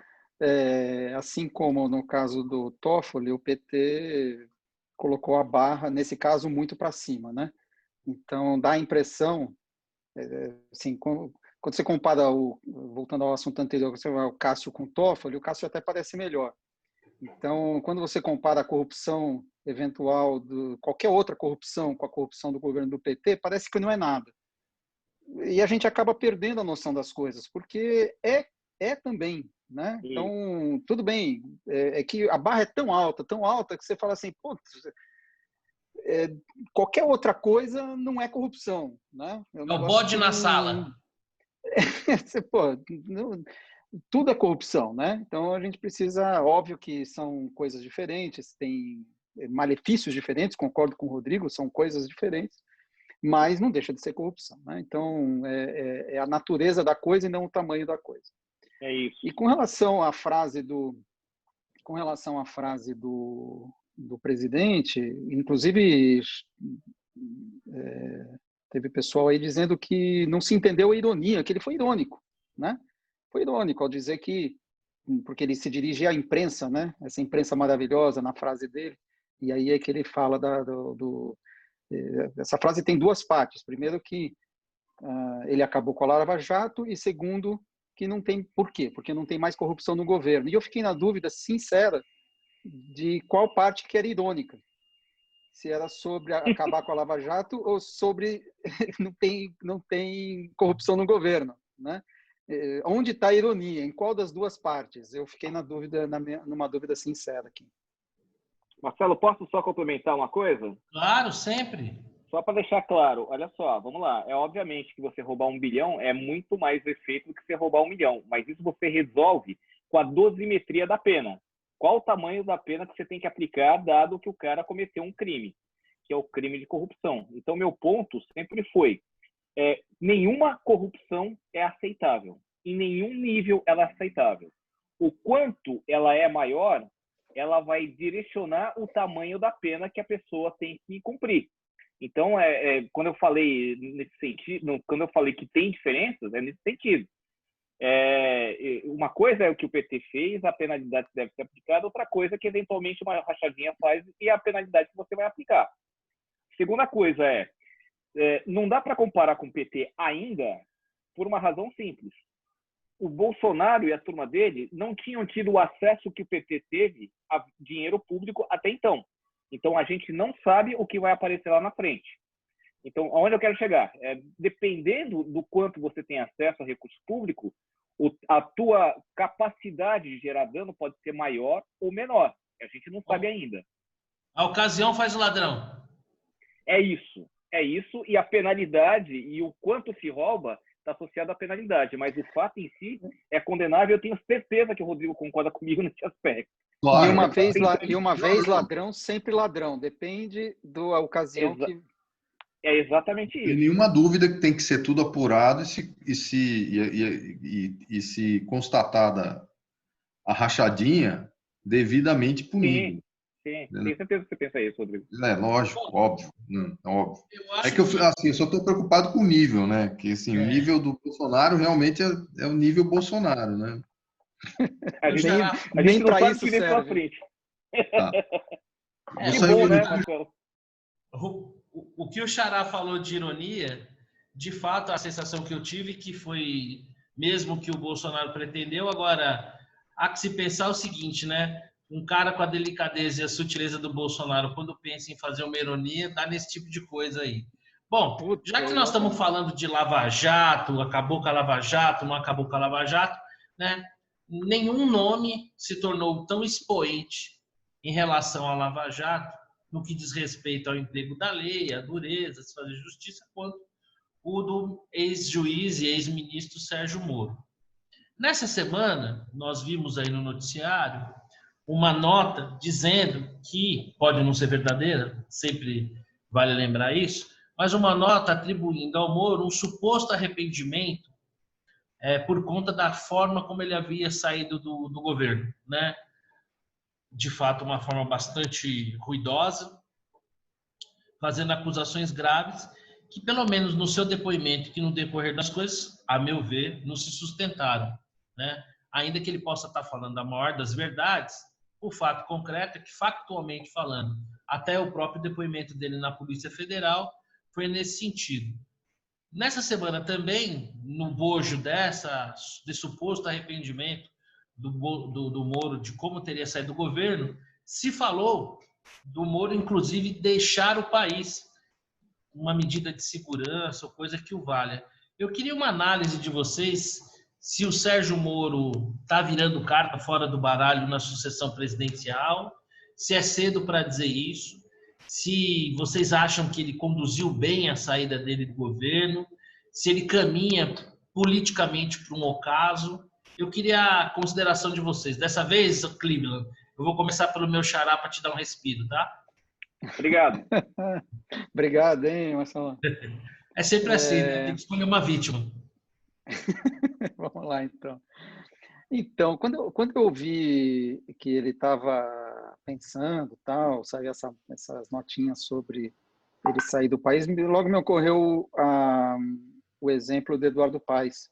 assim como no caso do Toffoli, o PT colocou a barra, nesse caso, muito para cima, né? Então, dá a impressão, assim, quando você compara, voltando ao assunto anterior, o Cássio com o Toffoli, o Cássio até parece melhor. Então, quando você compara a corrupção eventual, qualquer outra corrupção com a corrupção do governo do PT, parece que não é nada. E a gente acaba perdendo a noção das coisas, porque é também né? Então, tudo bem, é que a barra é tão alta que você fala assim, pô, qualquer outra coisa não é corrupção, né? É o bode na sala. Pô, tudo é corrupção, né? Então a gente precisa, óbvio que são coisas diferentes, tem malefícios diferentes, concordo com o Rodrigo, são coisas diferentes, mas não deixa de ser corrupção, né? Então é a natureza da coisa e não o tamanho da coisa. É isso. E com relação à frase do presidente, inclusive teve pessoal aí dizendo que não se entendeu a ironia, que ele foi irônico, né? Foi irônico ao dizer que, porque ele se dirige à imprensa, né? Essa imprensa maravilhosa na frase dele, e aí é que ele fala essa frase tem duas partes. Primeiro que ele acabou com a Lava Jato e segundo que não tem por quê? Porque não tem mais corrupção no governo. E eu fiquei na dúvida sincera de qual parte que era irônica. Se era sobre acabar com a Lava Jato ou sobre não tem corrupção no governo, né? Onde está a ironia? Em qual das duas partes? Eu fiquei na dúvida, numa dúvida sincera aqui. Marcelo, posso só complementar uma coisa? Claro, sempre. Só para deixar claro, olha só, vamos lá. É obviamente que você roubar 1 bilhão é muito mais efeito do que você roubar 1 milhão, mas isso você resolve com a dosimetria da pena. Qual o tamanho da pena que você tem que aplicar, dado que o cara cometeu um crime, que é o crime de corrupção. Então, meu ponto sempre foi, nenhuma corrupção é aceitável. Em nenhum nível ela é aceitável. O quanto ela é maior, ela vai direcionar o tamanho da pena que a pessoa tem que cumprir. Então, quando eu falei nesse sentido, quando eu falei que tem diferenças, é nesse sentido. Uma coisa é o que o PT fez, a penalidade deve ser aplicada, outra coisa é que eventualmente uma rachadinha faz e a penalidade que você vai aplicar. Segunda coisa não dá para comparar com o PT ainda por uma razão simples. O Bolsonaro e a turma dele não tinham tido o acesso que o PT teve a dinheiro público até então. Então, a gente não sabe o que vai aparecer lá na frente. Então, aonde eu quero chegar? Dependendo do quanto você tem acesso a recurso público, a tua capacidade de gerar dano pode ser maior ou menor. A gente não sabe ainda. A ocasião faz o ladrão. É isso. E a penalidade e o quanto se rouba está associado à penalidade. Mas o fato em si é condenável. Eu tenho certeza que o Rodrigo concorda comigo nesse aspecto. Claro, e uma vez ladrão, sempre ladrão. Depende da ocasião que... É exatamente isso. Sem nenhuma dúvida que tem que ser tudo apurado e se constatada a rachadinha, devidamente punido. Sim. Tenho certeza que você pensa isso, Rodrigo. Lógico, óbvio. Óbvio. Eu só estou preocupado com o nível, né? Que assim, o nível do Bolsonaro realmente é o nível Bolsonaro, né? A gente não sabe o que vem pela frente. Tá. Que bom, né, Marcelo? O que o Xará falou de ironia, de fato, a sensação que eu tive que foi mesmo que o Bolsonaro pretendeu. Agora, há que se pensar o seguinte, né? Um cara com a delicadeza e a sutileza do Bolsonaro, quando pensa em fazer uma ironia, dá nesse tipo de coisa aí. Bom, já que nós estamos falando de Lava Jato, acabou com a Lava Jato, não acabou com a Lava Jato, né? Nenhum nome se tornou tão expoente em relação à Lava Jato, no que diz respeito ao emprego da lei, à dureza, se fazer justiça, quanto o do ex-juiz e ex-ministro Sérgio Moro. Nessa semana, nós vimos aí no noticiário uma nota dizendo que, pode não ser verdadeira, sempre vale lembrar isso, mas uma nota atribuindo ao Moro um suposto arrependimento por conta da forma como ele havia saído do governo, né? De fato, uma forma bastante ruidosa, fazendo acusações graves que, pelo menos no seu depoimento, que no decorrer das coisas, a meu ver, não se sustentaram, né? Ainda que ele possa estar falando a maior das verdades, o fato concreto é que, factualmente falando, até o próprio depoimento dele na Polícia Federal foi nesse sentido. Nessa semana também, no bojo desse suposto arrependimento do Moro de como teria saído do governo, se falou do Moro, inclusive, deixar o país, uma medida de segurança ou coisa que o valha. Eu queria uma análise de vocês se o Sérgio Moro está virando carta fora do baralho na sucessão presidencial, se é cedo para dizer isso, se vocês acham que ele conduziu bem a saída dele do governo, se ele caminha politicamente para um ocaso. Eu queria a consideração de vocês. Dessa vez, Cleveland, eu vou começar pelo meu xará para te dar um respiro, tá? Obrigado. Obrigado, hein, Marcelo? É sempre assim, né? Tem que escolher uma vítima. Vamos lá, então. Então, quando eu vi que ele estava pensando, tal, saiu essas notinhas sobre ele sair do país, logo me ocorreu o exemplo do Eduardo Paes,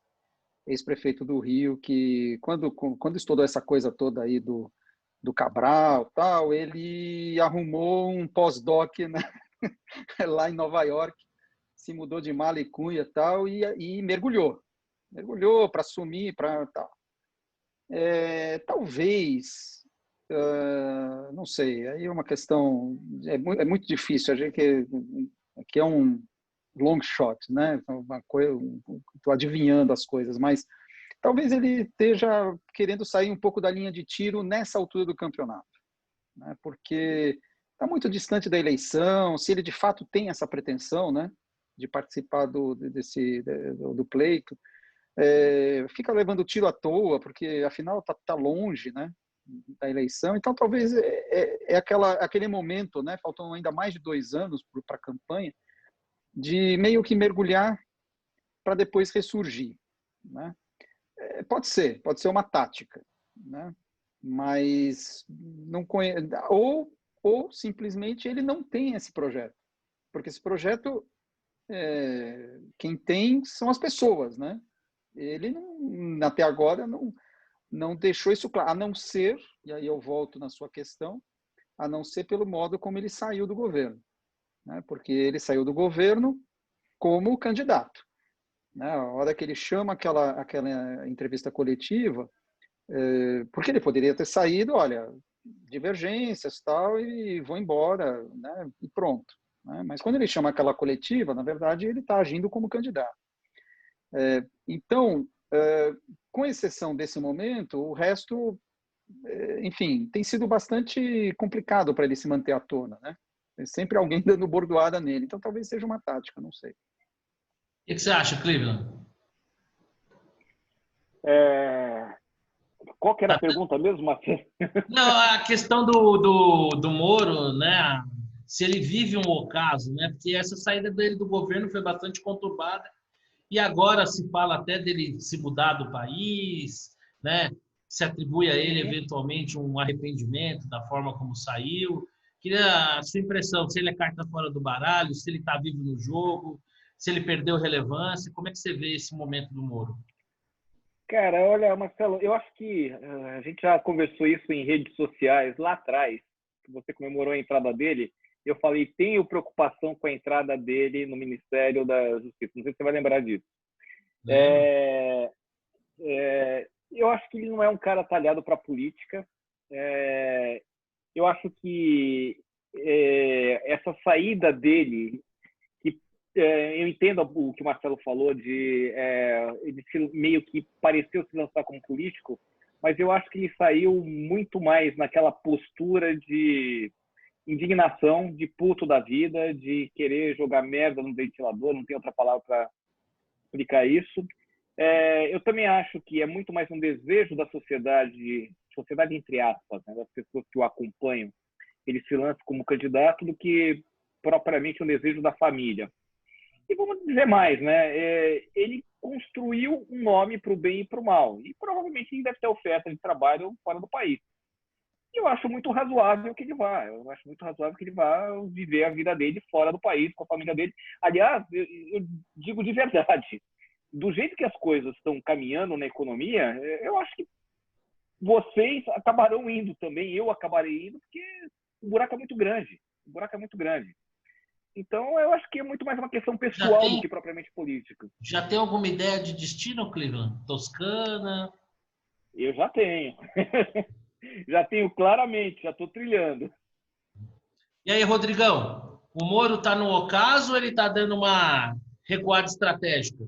ex-prefeito do Rio, que quando estourou essa coisa toda aí do Cabral, tal, ele arrumou um pós-doc, né, lá em Nova York, se mudou de mala e cunha, tal, e mergulhou para assumir, para tal. Talvez, não sei, aí é uma questão, é muito difícil, a gente que é um long shot, né? Uma coisa, estou adivinhando as coisas, mas talvez ele esteja querendo sair um pouco da linha de tiro nessa altura do campeonato, né? Porque está muito distante da eleição, se ele de fato tem essa pretensão, né, de participar do pleito, fica levando tiro à toa, porque afinal está longe, né, da eleição. Então talvez aquele momento, né, faltam ainda mais de 2 anos para a campanha, de meio que mergulhar para depois ressurgir, né? Pode ser uma tática, né? Mas não conhece, ou simplesmente ele não tem esse projeto, porque esse projeto quem tem são as pessoas, né? Ele não, até agora não deixou isso claro, a não ser, e aí eu volto na sua questão, a não ser pelo modo como ele saiu do governo, né? Porque ele saiu do governo como candidato, né? A hora que ele chama aquela entrevista coletiva, porque ele poderia ter saído, olha, divergências tal, e vou embora, né? E pronto, né? Mas quando ele chama aquela coletiva, na verdade ele está agindo como candidato. Então, com exceção desse momento, o resto, enfim, tem sido bastante complicado para ele se manter à tona, né? Tem sempre alguém dando bordoada nele, então talvez seja uma tática, não sei. O que você acha, Cleveland? Qual que era a pergunta mesmo, Matheus? Não, a questão do Moro, né? Se ele vive um ocaso, né? Porque essa saída dele do governo foi bastante conturbada e agora se fala até dele se mudar do país, né? Se atribui a ele eventualmente um arrependimento da forma como saiu. Queria a sua impressão, se ele é carta fora do baralho, se ele está vivo no jogo, se ele perdeu relevância, como é que você vê esse momento do Moro? Cara, olha, Marcelo, eu acho que a gente já conversou isso em redes sociais lá atrás, que você comemorou a entrada dele. Eu falei, tenho preocupação com a entrada dele no Ministério da Justiça. Não sei se você vai lembrar disso. Eu acho que ele não é um cara talhado para a política. Eu acho que essa saída dele, eu entendo o que o Marcelo falou de ele meio que pareceu se lançar como político, mas eu acho que ele saiu muito mais naquela postura de indignação, de puto da vida, de querer jogar merda no ventilador, não tem outra palavra para explicar isso. Eu também acho que é muito mais um desejo da sociedade entre aspas, né, das pessoas que o acompanham, ele se lança como candidato, do que propriamente um desejo da família. E vamos dizer mais, né? Ele construiu um nome para o bem e para o mal. E provavelmente ele deve ter oferta de trabalho fora do país. E eu acho muito razoável que ele vá. Eu acho muito razoável que ele vá viver a vida dele fora do país, com a família dele. Aliás, eu digo de verdade, do jeito que as coisas estão caminhando na economia, eu acho que vocês acabarão indo também, eu acabarei indo, porque o buraco é muito grande. O buraco é muito grande. Então, eu acho que é muito mais uma questão pessoal do que propriamente política. Já tem alguma ideia de destino, Cleveland? Toscana? Eu já tenho. Já tenho claramente, já estou trilhando. E aí, Rodrigão? O Moro está no ocaso ou ele está dando uma recuada estratégica?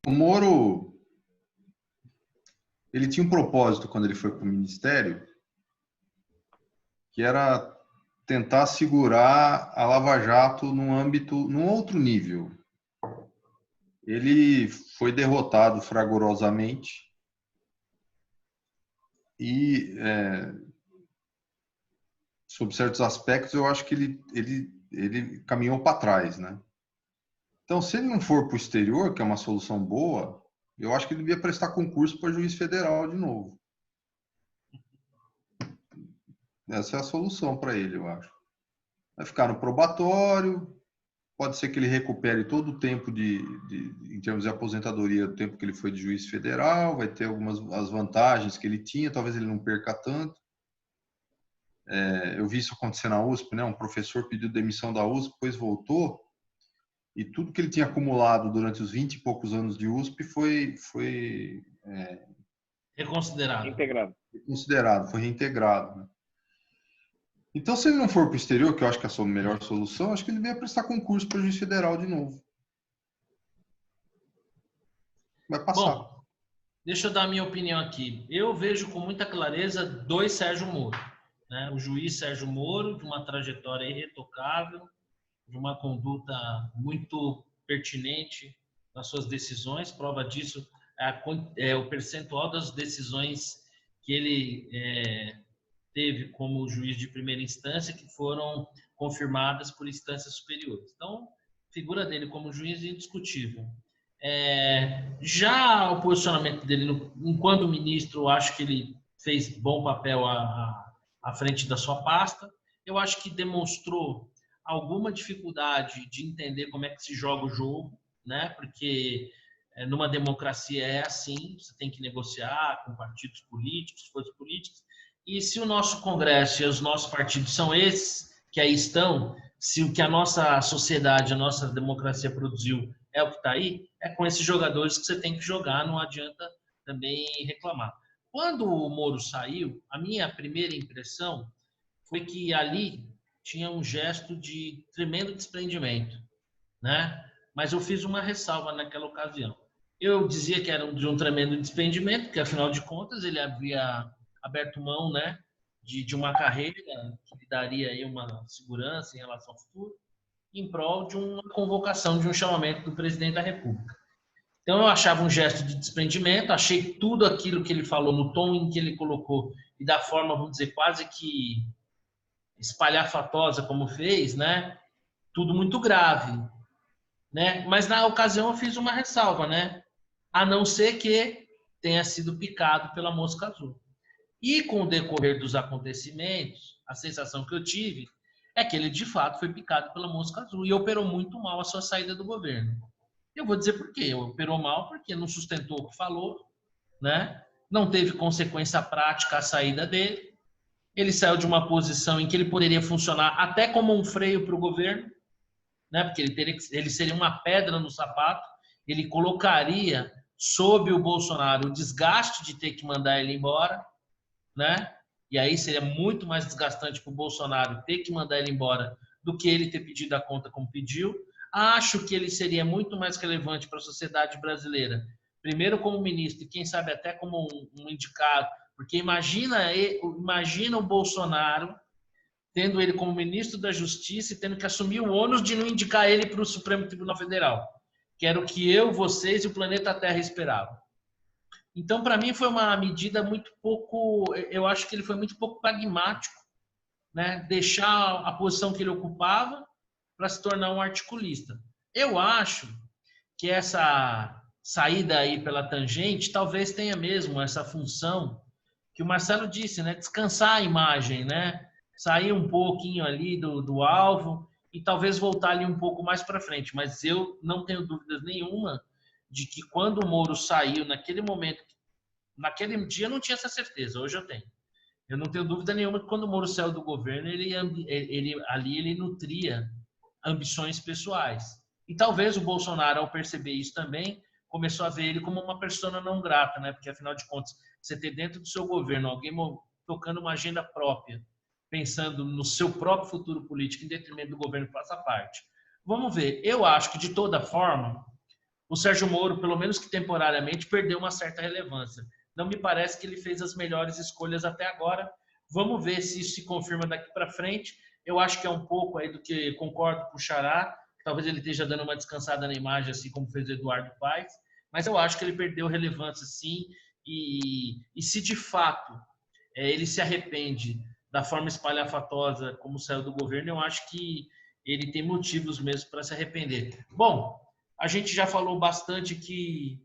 O Moro, ele tinha um propósito quando ele foi para o Ministério, que era tentar segurar a Lava Jato num outro nível. Ele foi derrotado fragorosamente e, sob certos aspectos, eu acho que ele caminhou para trás, né? Então, se ele não for para o exterior, que é uma solução boa, eu acho que ele devia prestar concurso para juiz federal de novo. Essa é a solução para ele, eu acho. Vai ficar no probatório, pode ser que ele recupere todo o tempo em termos de aposentadoria, do tempo que ele foi de juiz federal, vai ter algumas as vantagens que ele tinha, talvez ele não perca tanto. Eu vi isso acontecer na USP, né? Um professor pediu demissão da USP, depois voltou, e tudo que ele tinha acumulado durante os 20 e poucos anos de USP foi reconsiderado. Foi reintegrado. Né? Então, se ele não for para o exterior, que eu acho que é a melhor solução, acho que ele devia prestar concurso para juiz federal de novo. Vai passar. Bom, deixa eu dar a minha opinião aqui. Eu vejo com muita clareza dois Sérgio Moro. Né? O juiz Sérgio Moro, de uma trajetória irretocável, de uma conduta muito pertinente nas suas decisões. Prova disso é o percentual das decisões que ele teve como juiz de primeira instância que foram confirmadas por instâncias superiores. Então, a figura dele como juiz é indiscutível. Já o posicionamento dele enquanto ministro, eu acho que ele fez bom papel à frente da sua pasta. Eu acho que demonstrou alguma dificuldade de entender como é que se joga o jogo, né? Porque numa democracia é assim, você tem que negociar com partidos políticos, forças políticas, e se o nosso Congresso e os nossos partidos são esses que aí estão, se o que a nossa sociedade, a nossa democracia produziu é o que está aí, é com esses jogadores que você tem que jogar, não adianta também reclamar. Quando o Moro saiu, a minha primeira impressão foi que ali tinha um gesto de tremendo desprendimento, né? Mas eu fiz uma ressalva naquela ocasião. Eu dizia que era de um tremendo desprendimento, porque afinal de contas ele havia aberto mão, né, de uma carreira que lhe daria aí uma segurança em relação ao futuro, em prol de uma convocação, de um chamamento do presidente da República. Então eu achava um gesto de desprendimento, achei tudo aquilo que ele falou, no tom em que ele colocou e da forma, vamos dizer, quase que espalhafatosa como fez, né? Tudo muito grave, né? Mas na ocasião eu fiz uma ressalva, né? A não ser que tenha sido picado pela mosca azul. E com o decorrer dos acontecimentos, a sensação que eu tive é que ele de fato foi picado pela mosca azul e operou muito mal a sua saída do governo. Eu vou dizer por quê. Operou mal porque não sustentou o que falou, né? Não teve consequência prática a saída dele. Ele saiu de uma posição em que ele poderia funcionar até como um freio para o governo, né? Porque ele seria uma pedra no sapato, ele colocaria sob o Bolsonaro o desgaste de ter que mandar ele embora, né? E aí seria muito mais desgastante para o Bolsonaro ter que mandar ele embora do que ele ter pedido a conta como pediu. Acho que ele seria muito mais relevante para a sociedade brasileira, primeiro como ministro e quem sabe até como um indicado, porque imagina o Bolsonaro tendo ele como ministro da Justiça e tendo que assumir o ônus de não indicar ele para o Supremo Tribunal Federal, que era o que eu, vocês e o planeta Terra esperavam. Então, para mim, foi uma medida muito pouco... Eu acho que ele foi muito pouco pragmático, né? Deixar a posição que ele ocupava para se tornar um articulista. Eu acho que essa saída aí pela tangente talvez tenha mesmo essa função que o Marcelo disse, né? Descansar a imagem, né? Sair um pouquinho ali do alvo e talvez voltar ali um pouco mais para frente. Mas eu não tenho dúvidas nenhuma de que quando o Moro saiu, naquele momento, naquele dia eu não tinha essa certeza, hoje eu tenho. Eu não tenho dúvida nenhuma que quando o Moro saiu do governo, ele nutria ambições pessoais. E talvez o Bolsonaro, ao perceber isso também, começou a ver ele como uma persona não grata, né? Porque, afinal de contas, você ter dentro do seu governo alguém tocando uma agenda própria, pensando no seu próprio futuro político em detrimento do governo que faça parte. Vamos ver. Eu acho que, de toda forma, o Sérgio Moro, pelo menos que temporariamente, perdeu uma certa relevância. Não me parece que ele fez as melhores escolhas até agora. Vamos ver se isso se confirma daqui para frente. Eu acho que é um pouco aí do que concordo com o Xará. Talvez ele esteja dando uma descansada na imagem, assim como fez o Eduardo Paes. Mas eu acho que ele perdeu relevância, sim. E se de fato ele se arrepende da forma espalhafatosa como saiu do governo, eu acho que ele tem motivos mesmo para se arrepender. Bom, a gente já falou bastante aqui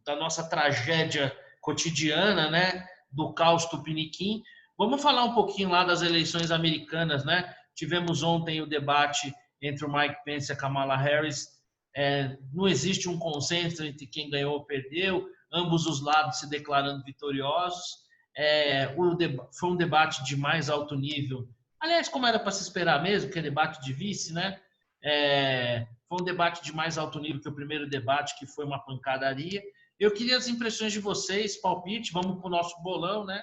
da nossa tragédia cotidiana, né? Do caos tupiniquim. Vamos falar um pouquinho lá das eleições americanas, né? Tivemos ontem o debate entre o Mike Pence e a Kamala Harris. Não existe um consenso entre quem ganhou ou perdeu, ambos os lados se declarando vitoriosos. Foi um debate de mais alto nível. Aliás, como era para se esperar mesmo, que é debate de vice, né? Foi um debate de mais alto nível que o primeiro debate, que foi uma pancadaria. Eu queria as impressões de vocês, palpite, vamos para o nosso bolão, né?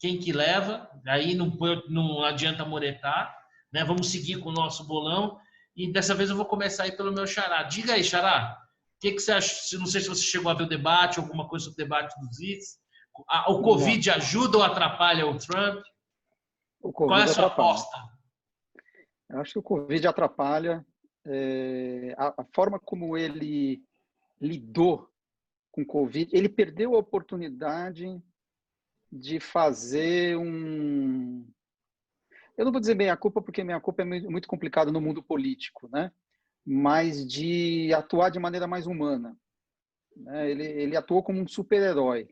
Quem que leva, aí não adianta muretar, né? Vamos seguir com o nosso bolão. E dessa vez eu vou começar aí pelo meu Xará. Diga aí, Xará, o que você acha? Não sei se você chegou a ver o debate, alguma coisa sobre o debate dos vices. O Covid ajuda ou atrapalha o Trump? O Covid Qual é a sua atrapalha. aposta? Eu acho que o Covid atrapalha. A forma como ele lidou com o Covid, ele perdeu a oportunidade de fazer um... Eu não vou dizer meia culpa, porque meia culpa é muito complicado no mundo político, né? Mas de atuar de maneira mais humana. Né? Ele atuou como um super-herói.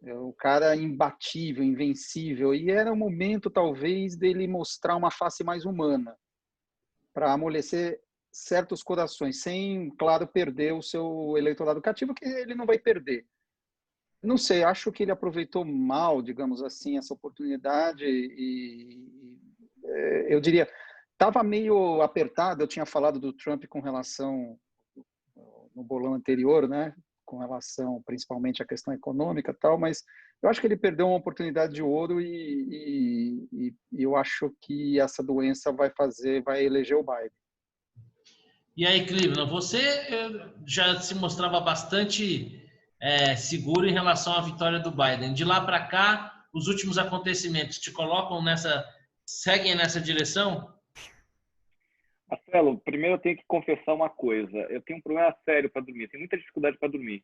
O cara imbatível, invencível. E era o momento, talvez, dele mostrar uma face mais humana, para amolecer certos corações, sem, claro, perder o seu eleitorado cativo, que ele não vai perder. Não sei, acho que ele aproveitou mal, digamos assim, essa oportunidade e eu diria, estava meio apertado, eu tinha falado do Trump com relação, no bolão anterior, né, com relação principalmente à questão econômica e tal, mas eu acho que ele perdeu uma oportunidade de ouro e eu acho que essa doença vai eleger o Biden. E aí, Cleveland, você já se mostrava bastante seguro em relação à vitória do Biden. De lá para cá, os últimos acontecimentos te colocam seguem nessa direção? Marcelo, primeiro eu tenho que confessar uma coisa. Eu tenho um problema sério para dormir. Eu tenho muita dificuldade para dormir.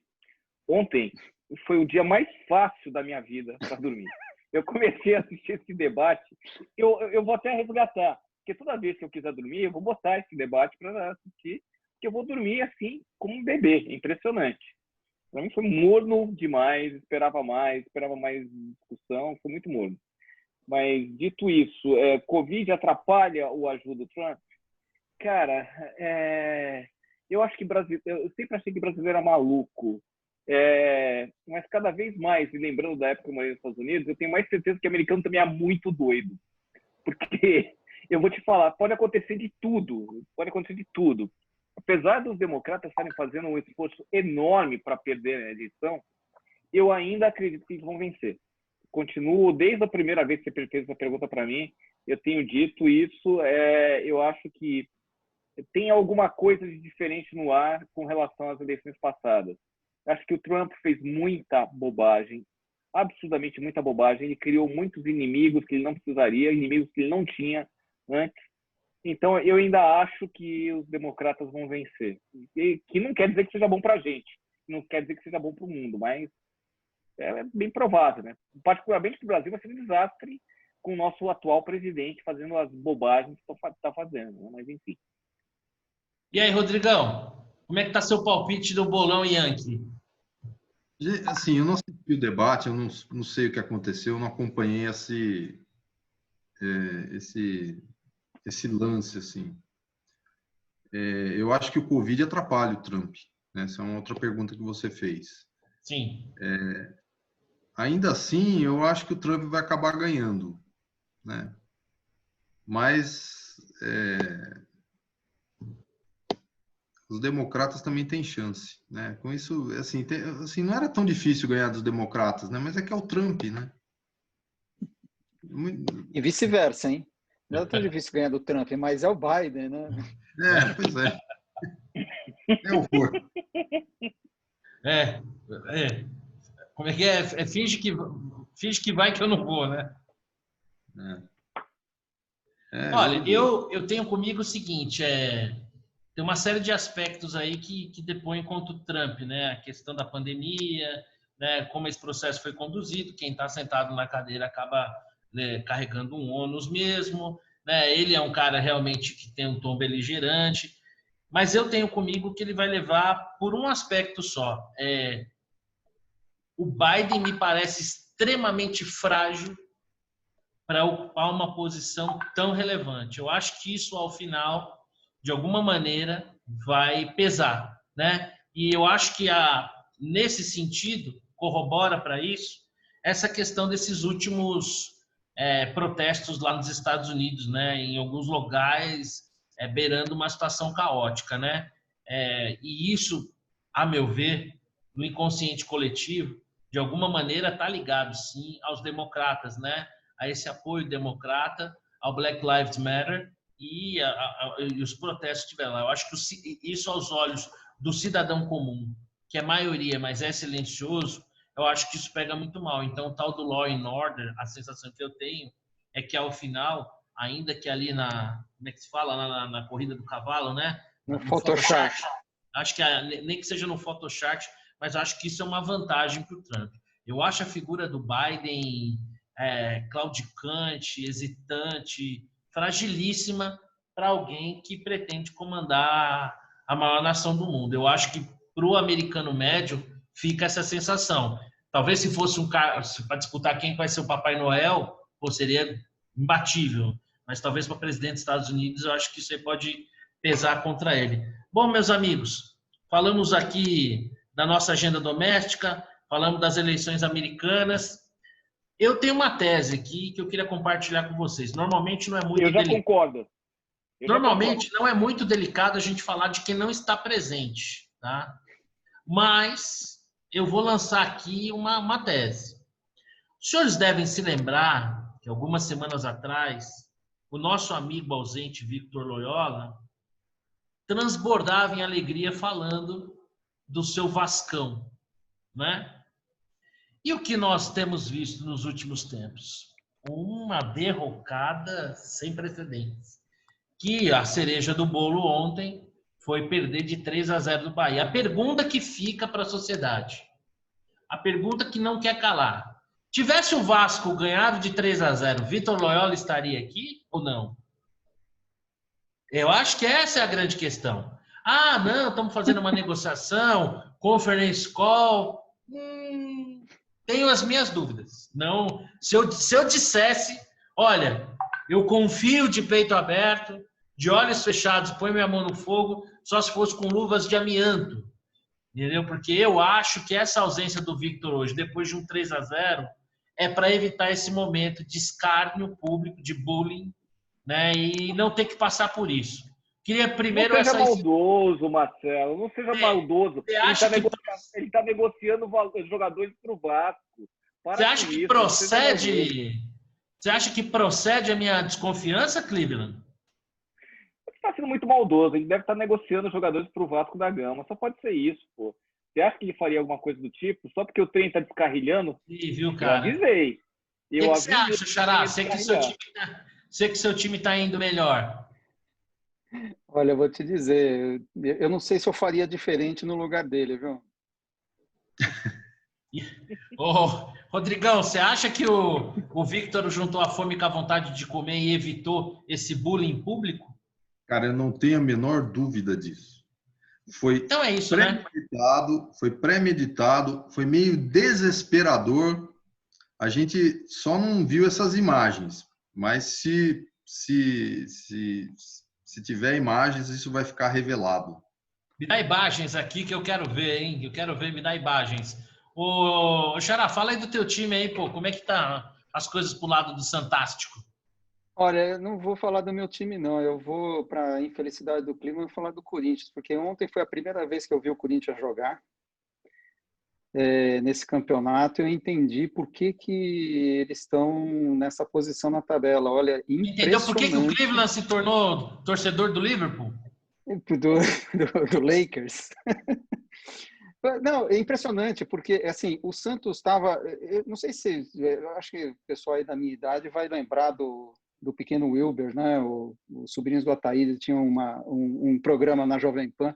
Ontem foi o dia mais fácil da minha vida para dormir. Eu comecei a assistir esse debate. Eu vou até resgatar, porque toda vez que eu quiser dormir, eu vou botar esse debate para assistir, porque eu vou dormir assim como um bebê. Impressionante. Para mim foi morno demais, esperava mais discussão, foi muito morno. Mas, dito isso, Covid atrapalha o ajuda do Trump? Cara, eu acho que eu sempre achei que brasileiro era maluco. Mas cada vez mais, e lembrando da época que eu morei nos Estados Unidos, eu tenho mais certeza que o americano também é muito doido. Porque, eu vou te falar, pode acontecer de tudo. Apesar dos democratas estarem fazendo um esforço enorme para perder a eleição, eu ainda acredito que eles vão vencer. Continuo, desde a primeira vez que você fez essa pergunta para mim, eu tenho dito isso, eu acho que tem alguma coisa de diferente no ar com relação às eleições passadas. Acho que o Trump fez muita bobagem, absurdamente muita bobagem. Ele criou muitos inimigos que ele não precisaria, inimigos que ele não tinha antes. Então, eu ainda acho que os democratas vão vencer. E que não quer dizer que seja bom para a gente, não quer dizer que seja bom para o mundo, mas é bem provável, né? Particularmente que o Brasil vai ser um desastre com o nosso atual presidente fazendo as bobagens que está fazendo, né? Mas enfim. E aí, Rodrigão, como é que tá seu palpite do bolão Yankee? Assim, eu não assisti o debate, eu não sei o que aconteceu, eu não acompanhei esse lance, assim. Eu acho que o Covid atrapalha o Trump, né? Essa é uma outra pergunta que você fez. Sim. Ainda assim, eu acho que o Trump vai acabar ganhando, né? Mas os democratas também têm chance, né? Com isso, assim, não era tão difícil ganhar dos democratas, né? Mas é que é o Trump, né? E vice-versa, hein? Não é tão difícil ganhar do Trump, mas é o Biden, né? Pois é. É horror. É, é. Como é que é? Finge que vai que eu não vou, né? Olha, eu tenho comigo o seguinte, tem uma série de aspectos aí que depõem contra o Trump, né? A questão da pandemia, né? Como esse processo foi conduzido, quem está sentado na cadeira acaba, né, carregando um ônus mesmo, né? Ele é um cara realmente que tem um tom beligerante, mas eu tenho comigo que ele vai levar por um aspecto só. O Biden me parece extremamente frágil para ocupar uma posição tão relevante. Eu acho que isso, ao final, de alguma maneira, vai pesar, né? E eu acho que, nesse sentido, corrobora para isso essa questão desses últimos protestos lá nos Estados Unidos, né? Em alguns lugares, beirando uma situação caótica, né? E isso, a meu ver, no inconsciente coletivo, de alguma maneira está ligado, sim, aos democratas, né? A esse apoio democrata, ao Black Lives Matter e os protestos que tiveram lá. Eu acho que isso, aos olhos do cidadão comum, que é maioria, mas é silencioso, eu acho que isso pega muito mal. Então, o tal do law and order, a sensação que eu tenho é que, ao final, ainda que ali como é que se fala, na corrida do cavalo, né? No Photoshop. Acho que, nem que seja no Photoshop, mas acho que isso é uma vantagem para o Trump. Eu acho a figura do Biden claudicante, hesitante, fragilíssima para alguém que pretende comandar a maior nação do mundo. Eu acho que para o americano médio fica essa sensação. Talvez se fosse um cara para disputar quem vai ser o Papai Noel, seria imbatível. Mas talvez para o presidente dos Estados Unidos, eu acho que isso aí pode pesar contra ele. Bom, meus amigos, falamos aqui da nossa agenda doméstica, falamos das eleições americanas. Eu tenho uma tese aqui que eu queria compartilhar com vocês. Normalmente não é muito delicado. Concordo. Normalmente não é muito delicado a gente falar de quem não está presente, tá? Mas eu vou lançar aqui uma tese. Os senhores devem se lembrar que algumas semanas atrás o nosso amigo ausente Victor Loyola transbordava em alegria falando do seu Vascão, né? E o que nós temos visto nos últimos tempos? Uma derrocada sem precedentes. Que a cereja do bolo ontem foi perder de 3-0 do Bahia. A pergunta que fica para a sociedade, a pergunta que não quer calar. Tivesse o Vasco ganhado de 3-0, Vitor Loyola estaria aqui ou não? Eu acho que essa é a grande questão. Não, estamos fazendo uma negociação, conference call. Tenho as minhas dúvidas. Não, se eu dissesse, olha, eu confio de peito aberto, de olhos fechados, põe minha mão no fogo, só se fosse com luvas de amianto. Entendeu? Porque eu acho que essa ausência do Victor hoje, depois de um 3-0, é para evitar esse momento de escárnio público, de bullying, né? E não ter que passar por isso. Queria primeiro não seja maldoso, Marcelo. Não seja maldoso. Ele está negociando os jogadores para o Vasco. Você acha que procede? Você acha que procede a minha desconfiança, Cleveland? Você está sendo muito maldoso. Ele deve estar negociando os jogadores para o Vasco da Gama. Só pode ser isso, pô. Você acha que ele faria alguma coisa do tipo? Só porque o trem está descarrilhando? Sim, viu, cara? Eu avisei. O que você acha, Xará? Sei que seu time está indo melhor. Olha, eu vou te dizer, eu não sei se eu faria diferente no lugar dele, viu? Rodrigão, você acha que o Victor juntou a fome com a vontade de comer e evitou esse bullying público? Cara, eu não tenho a menor dúvida disso. Então é isso, né? Foi premeditado, foi meio desesperador. A gente só não viu essas imagens, mas se tiver imagens, isso vai ficar revelado. Me dá imagens aqui que eu quero ver, hein? Eu quero ver, me dá imagens. Ô, Xará, fala aí do teu time aí, pô. Como é que tá as coisas pro lado do Santástico? Olha, eu não vou falar do meu time, não. Eu vou, para a infelicidade do clima, falar do Corinthians, porque ontem foi a primeira vez que eu vi o Corinthians jogar nesse campeonato. Eu entendi por que eles estão nessa posição na tabela. Olha, entendeu por que o Cleveland se tornou torcedor do Liverpool? do Lakers. Não, é impressionante, porque assim, o Santos estava. Não sei se. Eu acho que o pessoal aí da minha idade vai lembrar do pequeno Wilber, né? Os sobrinhos do Ataíde tinham um programa na Jovem Pan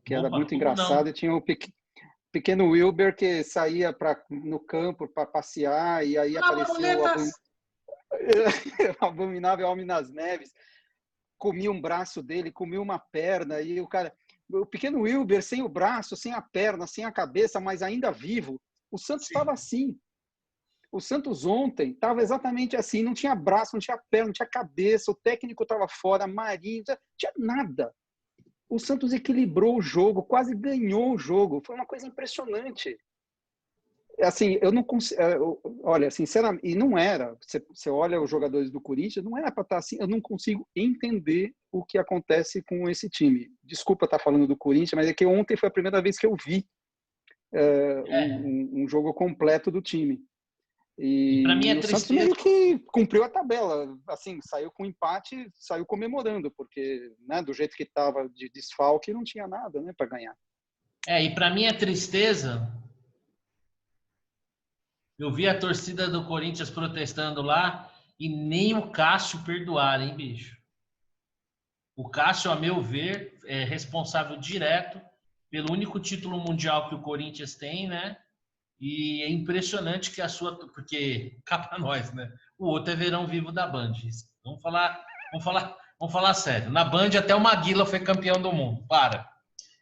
que era Opa, muito como engraçado, não? e tinha o pequeno Wilber que saía no campo para passear, e aí Ah, aparecia o borboletas! abominável Homem nas Neves, comia um braço dele, comia uma perna, e o pequeno Wilber sem o braço, sem a perna, sem a cabeça, mas ainda vivo. O Santos Sim. estava assim. O Santos ontem estava exatamente assim, não tinha braço, não tinha perna, não tinha cabeça, o técnico estava fora, Marinho, não tinha nada. O Santos equilibrou o jogo, quase ganhou o jogo. Foi uma coisa impressionante. Assim, eu não consigo. Olha, sinceramente, e não era. Você olha os jogadores do Corinthians, não era para estar assim. Eu não consigo entender o que acontece com esse time. Desculpa estar falando do Corinthians, mas é que ontem foi a primeira vez que eu vi um jogo completo do time. E para mim E é o Santos tristeza. meio que cumpriu a tabela, assim, saiu com empate, saiu comemorando, porque, né, do jeito que estava de desfalque, não tinha nada, né, para ganhar. E para mim é tristeza. Eu vi a torcida do Corinthians protestando lá e nem o Cássio perdoaram, hein, bicho? O Cássio, a meu ver, é responsável direto pelo único título mundial que o Corinthians tem, né? E é impressionante que a sua... Porque, cá pra nós, né? O outro é verão vivo da Band. Vamos falar sério. Na Band até o Maguila foi campeão do mundo. Para.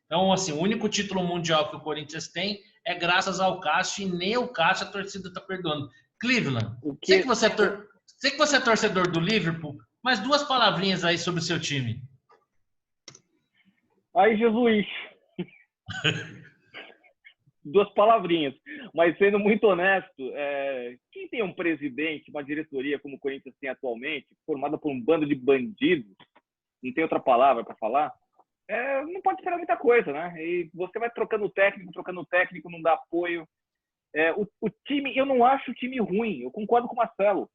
Então, assim, o único título mundial que o Corinthians tem é graças ao Cássio, e nem o Cássio a torcida está perdoando. Cleveland, sei que você é torcedor do Liverpool, mas duas palavrinhas aí sobre o seu time. Ai, Jesus! Duas palavrinhas. Mas sendo muito honesto, quem tem um presidente, uma diretoria como o Corinthians tem atualmente, formada por um bando de bandidos, não tem outra palavra para falar, não pode esperar muita coisa, né? E você vai trocando técnico, não dá apoio. O time, eu não acho o time ruim, eu concordo com o Marcelo.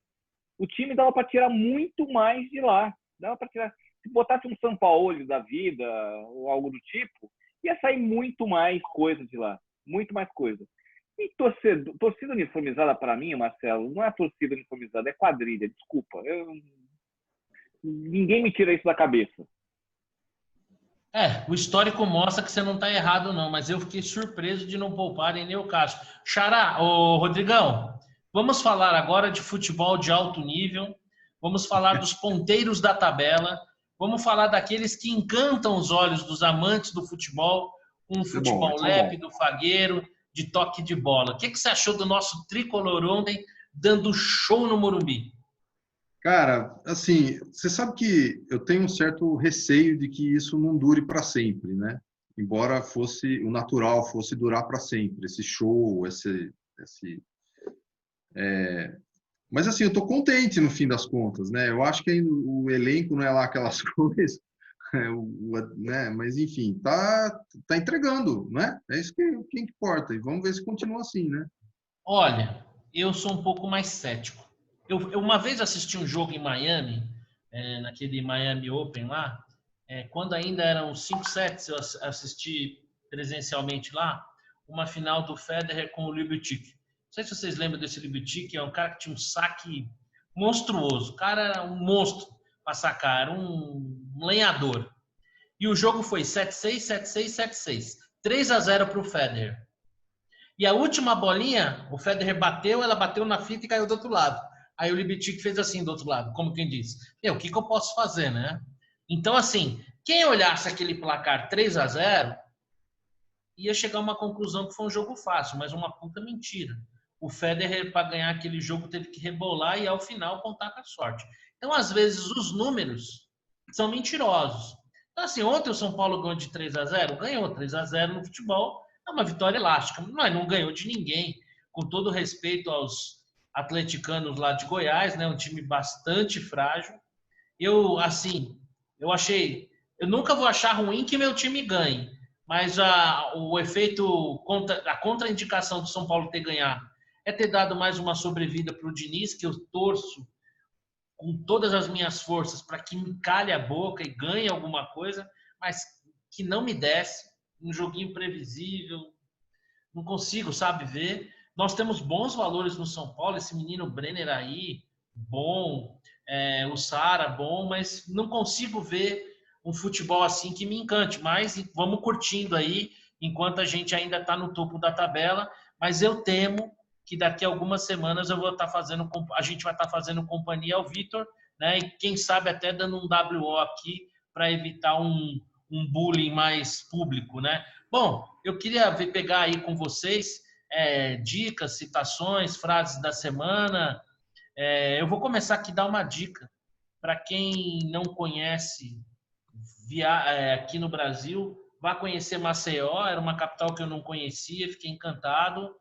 O time dava para tirar muito mais de lá. Dava para tirar. Se botasse um Sampaoli da vida ou algo do tipo, ia sair muito mais coisa de lá. Muito mais coisa. E torcida uniformizada, para mim, Marcelo, não é torcida uniformizada, é quadrilha. Desculpa. Ninguém me tira isso da cabeça. O histórico mostra que você não está errado, não, mas eu fiquei surpreso de não pouparem nem o Cássio. Xará, ô Rodrigão, vamos falar agora de futebol de alto nível, vamos falar dos ponteiros da tabela, vamos falar daqueles que encantam os olhos dos amantes do futebol, um futebol lépido, fagueiro, de toque de bola. O que você achou do nosso tricolor ontem dando show no Morumbi? Cara, assim, você sabe que eu tenho um certo receio de que isso não dure para sempre, né? Embora o natural fosse durar para sempre, esse show, Mas assim, eu tô contente no fim das contas, né? Eu acho que o elenco não é lá aquelas coisas, né? Mas enfim, tá entregando, né? É isso que importa. E vamos ver se continua assim, né? Olha, eu sou um pouco mais cético. Eu uma vez assisti um jogo em Miami, naquele Miami Open lá, quando ainda eram 5 sets, eu assisti presencialmente lá, uma final do Federer com o Liubitic. Não sei se vocês lembram desse Liubitic, é um cara que tinha um saque monstruoso. O cara era um monstro para sacar, era um lenhador. E o jogo foi 7-6, 7-6, 7-6. 3-0 para o Federer. E a última bolinha, o Federer bateu, ela bateu na fita e caiu do outro lado. Aí o Libitic fez assim do outro lado, como quem diz. O que eu posso fazer, né? Então, assim, quem olhasse aquele placar 3-0 ia chegar a uma conclusão que foi um jogo fácil, mas uma puta mentira. O Federer, para ganhar aquele jogo, teve que rebolar e, ao final, contar com a sorte. Então, às vezes, os números são mentirosos. Então, assim, ontem o São Paulo ganhou de 3-0, ganhou 3-0 no futebol, é uma vitória elástica, mas não ganhou de ninguém. Com todo respeito aos atleticanos lá de Goiás, né, um time bastante frágil. Eu achei... Eu nunca vou achar ruim que meu time ganhe, mas o efeito, a contraindicação do São Paulo ter ganhado é ter dado mais uma sobrevida para o Diniz, que eu torço com todas as minhas forças para que me calhe a boca e ganhe alguma coisa, mas que não me desce, um joguinho previsível, não consigo, sabe, ver. Nós temos bons valores no São Paulo, esse menino Brenner aí, bom, o Sara, bom, mas não consigo ver um futebol assim que me encante. Mas vamos curtindo aí, enquanto a gente ainda está no topo da tabela, mas eu temo que daqui a algumas semanas eu vou estar a gente vai estar fazendo companhia ao Vitor, né? E quem sabe até dando um WO aqui para evitar um bullying mais público, né? Bom, eu queria pegar aí com vocês dicas, citações, frases da semana. Eu vou começar aqui a dar uma dica para quem não conhece aqui no Brasil. Vá conhecer Maceió, era uma capital que eu não conhecia, fiquei encantado.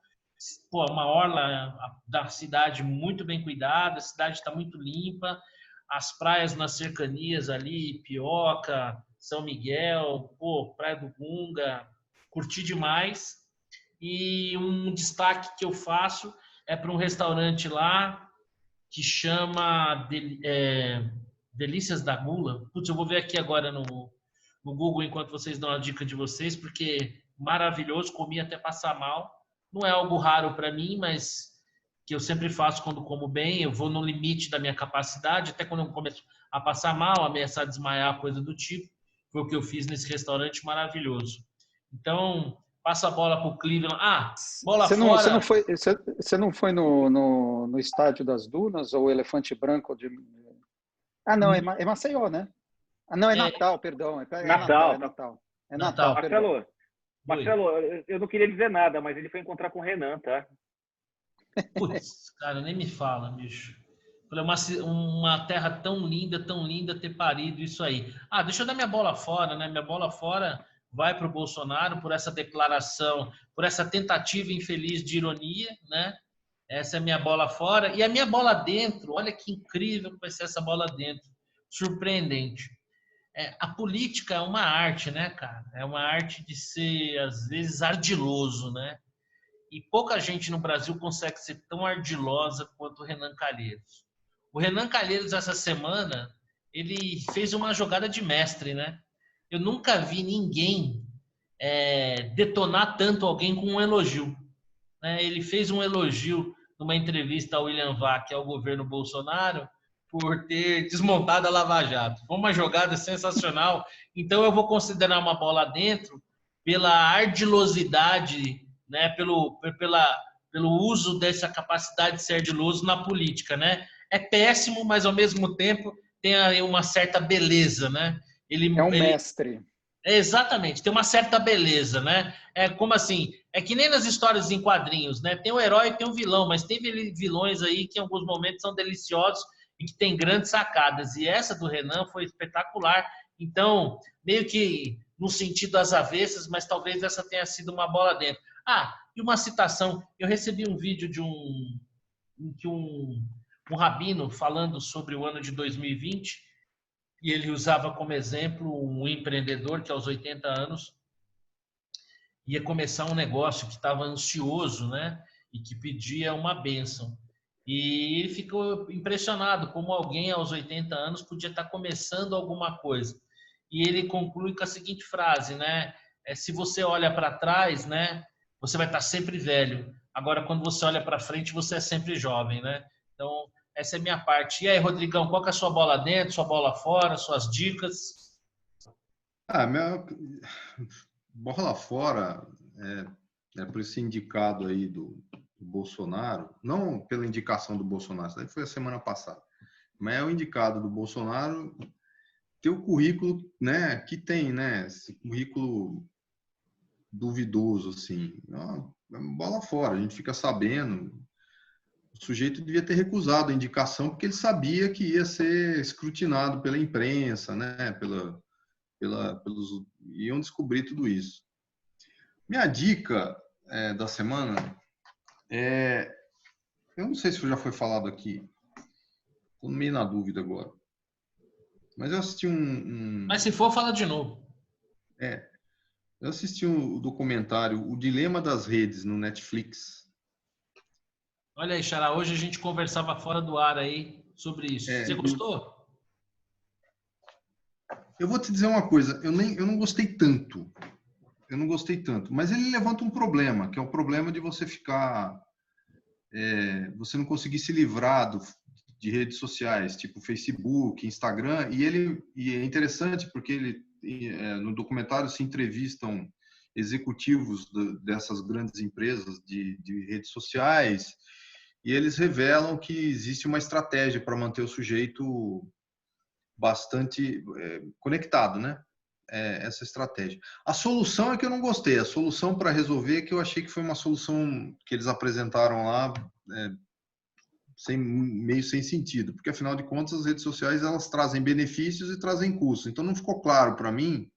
Pô, uma orla da cidade muito bem cuidada, a cidade está muito limpa, as praias nas cercanias ali, Pioca, São Miguel, pô, Praia do Gunga, curti demais. E um destaque que eu faço é para um restaurante lá que chama Delícias da Gula. Putz, eu vou ver aqui agora no Google enquanto vocês dão a dica de vocês, porque maravilhoso, comi até passar mal. Não é algo raro para mim, mas que eu sempre faço quando como bem. Eu vou no limite da minha capacidade, até quando eu começo a passar mal, ameaçar desmaiar, coisa do tipo. Foi o que eu fiz nesse restaurante maravilhoso. Então, passa a bola para o Cleveland. Bola fora. Você não foi no Estádio das Dunas ou Elefante Branco de... Ah, não, é Maceió, né? Ah, não, é Natal, perdão. Natal. É Natal, Marcelo, eu não queria dizer nada, mas ele foi encontrar com o Renan, tá? Putz, cara, nem me fala, bicho. Uma terra tão linda ter parido isso aí. Deixa eu dar minha bola fora, né? Minha bola fora vai para o Bolsonaro por essa declaração, por essa tentativa infeliz de ironia, né? Essa é a minha bola fora. E a minha bola dentro, olha que incrível que vai ser essa bola dentro. Surpreendente. A política é uma arte, né, cara? É uma arte de ser, às vezes, ardiloso, né? E pouca gente no Brasil consegue ser tão ardilosa quanto o Renan Calheiros. O Renan Calheiros, essa semana, ele fez uma jogada de mestre, né? Eu nunca vi ninguém detonar tanto alguém com um elogio, né? Ele fez um elogio numa entrevista ao William Vac, ao governo Bolsonaro, por ter desmontado a Lava Jato. Foi uma jogada sensacional. Então, eu vou considerar uma bola dentro pela ardilosidade, né? Pelo uso dessa capacidade de ser ardiloso na política, né? É péssimo, mas ao mesmo tempo tem aí uma certa beleza, né? Mestre. Exatamente, tem uma certa beleza, né? É como assim, é que nem nas histórias em quadrinhos, né? Tem o herói e tem o vilão, mas tem vilões aí que em alguns momentos são deliciosos e que tem grandes sacadas. E essa do Renan foi espetacular. Então, meio que no sentido das avessas, mas talvez essa tenha sido uma bola dentro. E uma citação. Eu recebi um vídeo de um rabino falando sobre o ano de 2020 e ele usava como exemplo um empreendedor que aos 80 anos ia começar um negócio que estava ansioso, né? E que pedia uma bênção. E ele ficou impressionado como alguém aos 80 anos podia estar começando alguma coisa. E ele conclui com a seguinte frase, né? Se você olha para trás, né? Você vai estar sempre velho. Agora, quando você olha para frente, você é sempre jovem, né? Então, essa é a minha parte. E aí, Rodrigão, qual que é a sua bola dentro, sua bola fora, suas dicas? Minha bola fora por esse indicado aí do Bolsonaro, não pela indicação do Bolsonaro, isso daí foi a semana passada, mas é o indicado do Bolsonaro ter o currículo, né, que tem, né, esse currículo duvidoso, assim, bola fora, a gente fica sabendo, o sujeito devia ter recusado a indicação porque ele sabia que ia ser escrutinado pela imprensa, né, iam descobrir tudo isso. Minha dica da semana eu não sei se já foi falado aqui, estou meio na dúvida agora, mas eu assisti Mas se for, fala de novo. Eu assisti um documentário, O Dilema das Redes, no Netflix. Olha aí, Xará, hoje a gente conversava fora do ar aí sobre isso. Você gostou? Eu vou te dizer uma coisa, eu não gostei tanto. Eu não gostei tanto. Mas ele levanta um problema, que é o problema de você ficar... você não conseguir se livrar de redes sociais, tipo Facebook, Instagram. E é interessante porque no documentário se entrevistam executivos dessas grandes empresas de redes sociais, e eles revelam que existe uma estratégia para manter o sujeito bastante conectado, né? Essa estratégia. A solução é que eu não gostei. A solução para resolver é que eu achei que foi uma solução que eles apresentaram lá meio sem sentido, porque afinal de contas as redes sociais elas trazem benefícios e trazem custos. Então não ficou claro para mim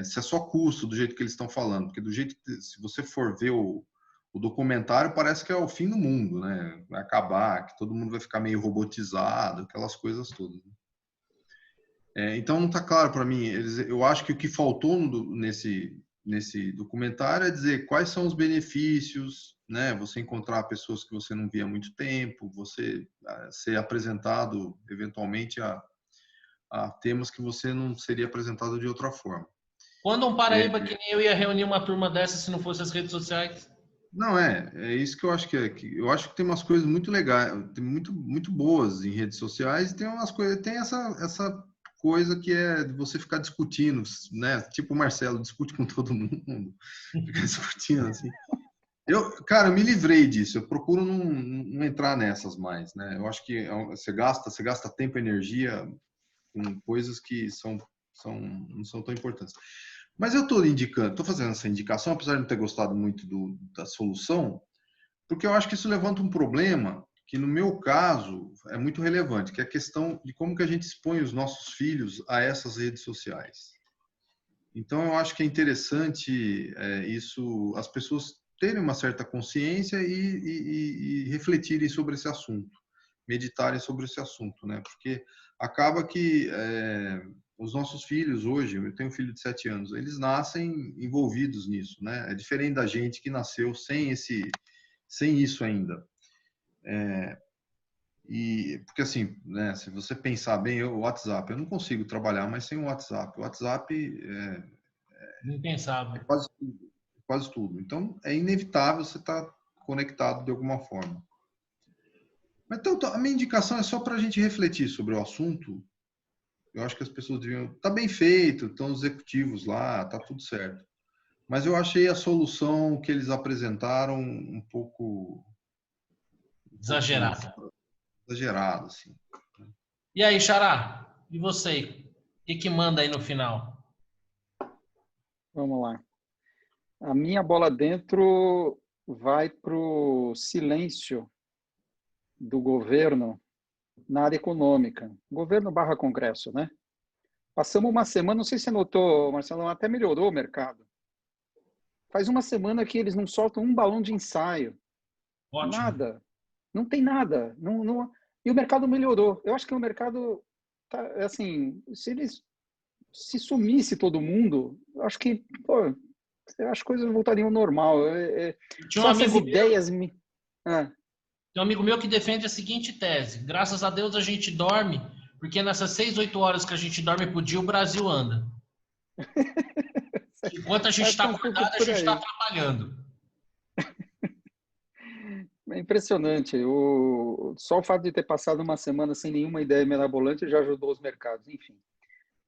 se é só custo do jeito que eles estão falando, porque do jeito que, se você for ver o documentário, parece que é o fim do mundo, né? Vai acabar, que todo mundo vai ficar meio robotizado, aquelas coisas todas. Então não está claro para mim. Eu acho que o que faltou nesse documentário é dizer quais são os benefícios, né? Você encontrar pessoas que você não via há muito tempo, você ser apresentado eventualmente a temas que você não seria apresentado de outra forma. Quando um Paraíba que nem eu ia reunir uma turma dessa se não fosse as redes sociais? Não, é isso que eu acho eu acho que tem umas coisas muito legais, tem muito boas em redes sociais, e tem umas coisas, tem essa coisa que é de você ficar discutindo, né? Tipo o Marcelo discute com todo mundo, fica discutindo assim. Cara, eu me livrei disso. Eu procuro não entrar nessas mais, né? Eu acho que você gasta tempo e energia com coisas que não são tão importantes. Mas eu estou fazendo essa indicação, apesar de não ter gostado muito da solução, porque eu acho que isso levanta um problema que, no meu caso, é muito relevante, que é a questão de como que a gente expõe os nossos filhos a essas redes sociais. Então, eu acho que é interessante as pessoas terem uma certa consciência e refletirem sobre esse assunto, meditarem sobre esse assunto, né? Porque acaba que os nossos filhos hoje, eu tenho um filho de 7 anos, eles nascem envolvidos nisso, né? É diferente da gente que nasceu sem isso ainda. Porque assim, né, se você pensar bem, o WhatsApp, eu não consigo trabalhar mais sem o WhatsApp. O WhatsApp Impensável. quase tudo. Então, é inevitável você estar conectado de alguma forma. Mas, então, a minha indicação é só para a gente refletir sobre o assunto. Eu acho que as pessoas deviam... Tá bem feito, estão os executivos lá, tá tudo certo. Mas eu achei a solução que eles apresentaram um pouco Exagerado. Exagerado, assim. E aí, Xará? E você? O que manda aí no final? Vamos lá. A minha bola dentro vai para o silêncio do governo na área econômica. Governo / Congresso, né? Passamos uma semana, não sei se você notou, Marcelo, até melhorou o mercado. Faz uma semana que eles não soltam um balão de ensaio. Ótimo. Nada. Não tem nada. E o mercado melhorou. Eu acho que o mercado, assim, se sumisse todo mundo, acho que as coisas voltariam ao normal. Só essas ideias... Tem um amigo meu que defende a seguinte tese: graças a Deus a gente dorme, porque nessas 6, 8 horas que a gente dorme por dia, o Brasil anda. Enquanto a gente está acordado, a gente está trabalhando. É impressionante. Só o fato de ter passado uma semana sem nenhuma ideia mirabolante já ajudou os mercados. Enfim,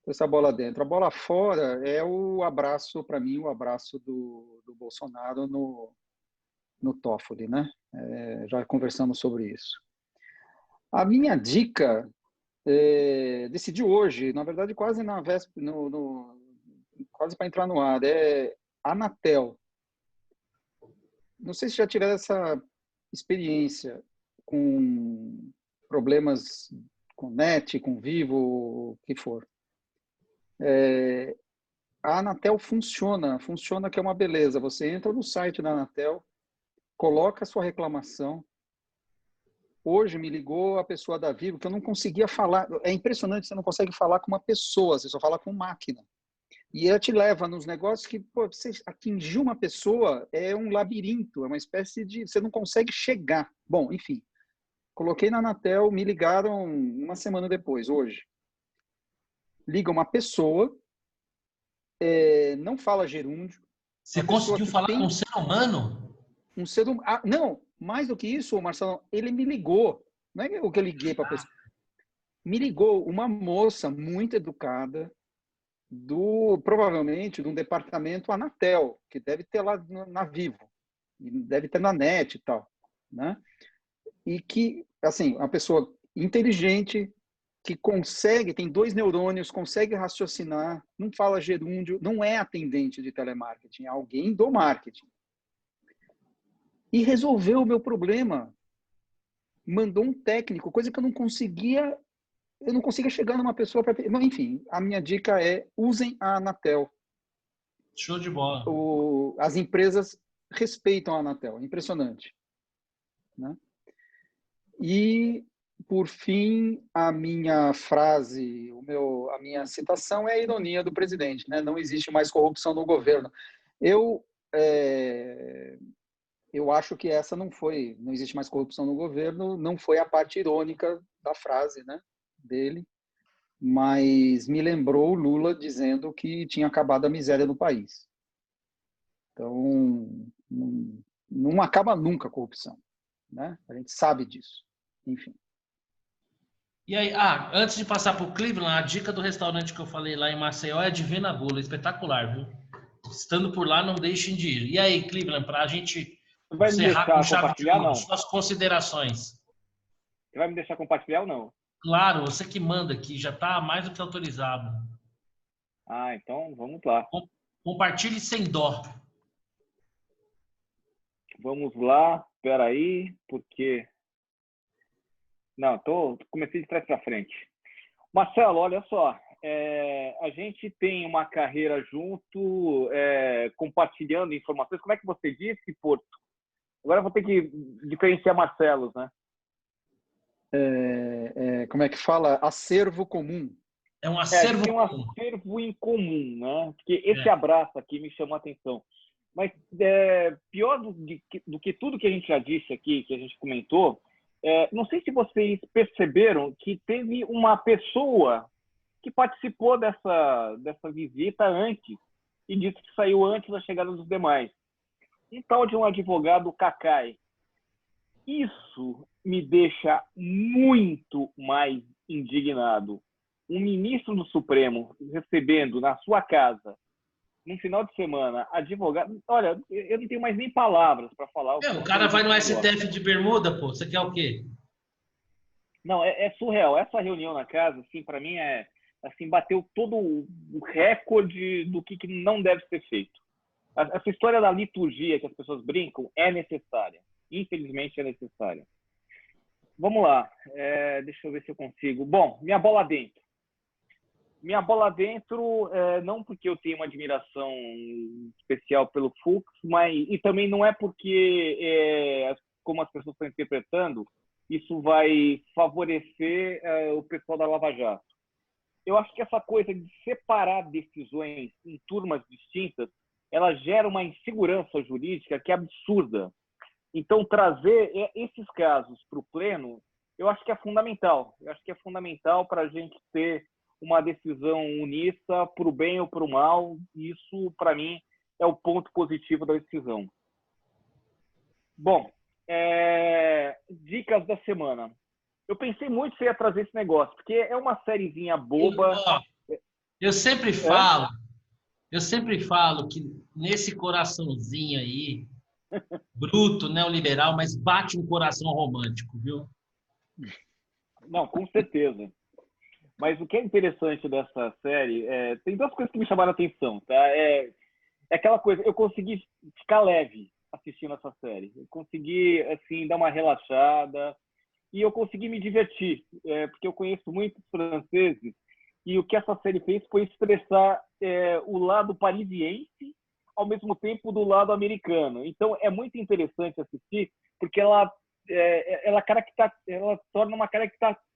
essa bola dentro. A bola fora é o abraço, para mim, o abraço do Bolsonaro no Toffoli, né? Já conversamos sobre isso. A minha dica, decidi hoje, na verdade quase na véspera, quase para entrar no ar, é Anatel. Não sei se já tiveram essa experiência com problemas com NET, com Vivo, o que for. A Anatel funciona que é uma beleza. Você entra no site da Anatel, coloca a sua reclamação. Hoje me ligou a pessoa da Vivo, que eu não conseguia falar. É impressionante, você não consegue falar com uma pessoa, você só fala com máquina. E ela te leva nos negócios que, você atingir uma pessoa é um labirinto, é uma espécie de... Você não consegue chegar. Bom, enfim. Coloquei na Anatel, me ligaram uma semana depois, hoje. liga uma pessoa, não fala gerúndio. Você conseguiu falar com um ser humano? Não, mais do que isso, Marcelo, ele me ligou. Não é o que eu liguei para a pessoa. Me ligou uma moça muito educada, provavelmente de um departamento Anatel, que deve ter lá na Vivo, deve ter na NET e tal, né? E que, assim, uma pessoa inteligente, que consegue, tem 2 neurônios, consegue raciocinar, não fala gerúndio, não é atendente de telemarketing, é alguém do marketing. E resolveu o meu problema. Mandou um técnico, coisa que eu não conseguia chegar numa pessoa para... Enfim, a minha dica é: usem a Anatel. Show de bola. As empresas respeitam a Anatel, é impressionante, né? E, por fim, a minha frase, a minha citação é a ironia do presidente, né? Não existe mais corrupção no governo. Eu acho que essa não existe mais corrupção no governo, não foi a parte irônica da frase, né, dele, mas me lembrou o Lula dizendo que tinha acabado a miséria no país. Então, não acaba nunca a corrupção, né? A gente sabe disso. Enfim. E aí, antes de passar para o Cleveland, a dica do restaurante que eu falei lá em Maceió é Divina Bula, espetacular, viu? Estando por lá, não deixem de ir. E aí, Cleveland, para a gente Você vai me encerrar deixar com chave de compartilhar, ouro, não? suas considerações. Você vai me deixar compartilhar ou não? Claro, você que manda aqui, já está mais do que autorizado. Então vamos lá. Compartilhe sem dó. Vamos lá, espera aí, porque... Não, comecei de trás para frente. Marcelo, olha só, a gente tem uma carreira junto, compartilhando informações. Como é que você disse, Porto? Agora eu vou ter que diferenciar Marcelos, né? Como é que fala? Acervo comum. É um A acervo gente tem um comum. acervo em comum, né? Porque esse abraço aqui me chamou a atenção. Mas pior do que tudo que a gente já disse aqui, que a gente comentou, não sei se vocês perceberam que teve uma pessoa que participou dessa visita antes e disse que saiu antes da chegada dos demais. Um tal de um advogado Cacai. Isso me deixa muito mais indignado. Um ministro do Supremo recebendo na sua casa, no final de semana, advogado... Olha, eu não tenho mais nem palavras para falar. O cara vai no STF de bermuda, pô. Você quer o quê? Não, é surreal. Essa reunião na casa, assim, para mim, assim, bateu todo o recorde do que não deve ser feito. Essa história da liturgia que as pessoas brincam é necessária. Infelizmente, é necessária. Vamos lá. Deixa eu ver se eu consigo. Bom, minha bola dentro. Minha bola dentro, não porque eu tenho uma admiração especial pelo Fux, e também não é porque, como as pessoas estão interpretando, isso vai favorecer o pessoal da Lava Jato. Eu acho que essa coisa de separar decisões em turmas distintas, ela gera uma insegurança jurídica que é absurda. Então, trazer esses casos para o pleno, eu acho que é fundamental. Eu acho que é fundamental para a gente ter uma decisão unissa, para o bem ou para o mal. Isso, para mim, é o ponto positivo da decisão. Bom, dicas da semana. Eu pensei muito se ia trazer esse negócio, porque é uma sériezinha boba. Eu sempre falo que nesse coraçãozinho aí, bruto, neoliberal, mas bate um coração romântico, viu? Não, com certeza. Mas o que é interessante dessa série, tem 2 coisas que me chamaram a atenção, tá? É aquela coisa, eu consegui ficar leve assistindo essa série. Eu consegui, assim, dar uma relaxada e eu consegui me divertir, porque eu conheço muitos franceses e o que essa série fez foi expressar o lado parisiense ao mesmo tempo do lado americano. Então, é muito interessante assistir, porque ela torna uma caricatura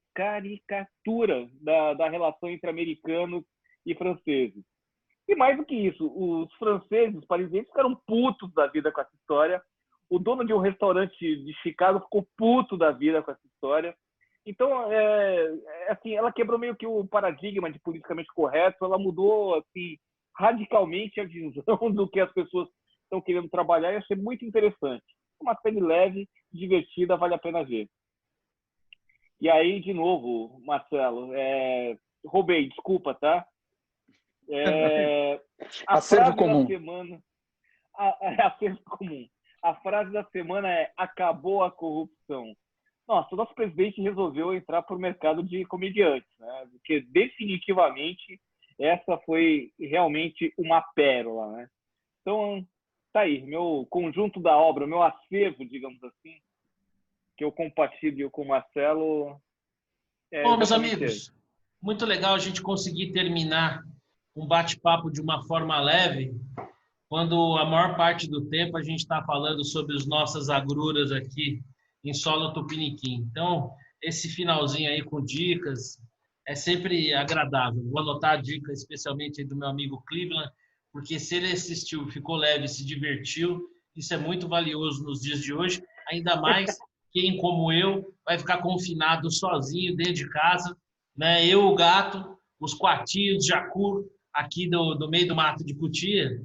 da relação entre americanos e franceses. E mais do que isso, os franceses, os parisienses, ficaram putos da vida com essa história. O dono de um restaurante de Chicago ficou puto da vida com essa história. Então, assim, ela quebrou meio que o paradigma de politicamente correto, ela mudou assim, radicalmente a visão do que as pessoas estão querendo trabalhar e achei muito interessante. Uma série leve, divertida, vale a pena ver. E aí, de novo, Marcelo, roubei, desculpa, tá? A Acervo frase comum. da semana... Acervo comum. A frase da semana é: acabou a corrupção. Nossa, o nosso presidente resolveu entrar para o mercado de comediantes, né? Porque definitivamente essa foi realmente uma pérola, né? Então, tá aí, meu conjunto da obra, meu acervo, digamos assim, que eu compartilho com o Marcelo, Bom, meus exatamente esse. amigos, muito legal a gente conseguir terminar um bate-papo de uma forma leve, quando a maior parte do tempo a gente está falando sobre as nossas agruras aqui em solo tupiniquim. Então, esse finalzinho aí com dicas é sempre agradável. Vou anotar a dica especialmente do meu amigo Cleveland, porque se ele assistiu, ficou leve, se divertiu, isso é muito valioso nos dias de hoje, ainda mais quem, como eu, vai ficar confinado sozinho dentro de casa, né? Eu, o gato, os coatinhos, jacu, aqui do meio do mato de Cotia,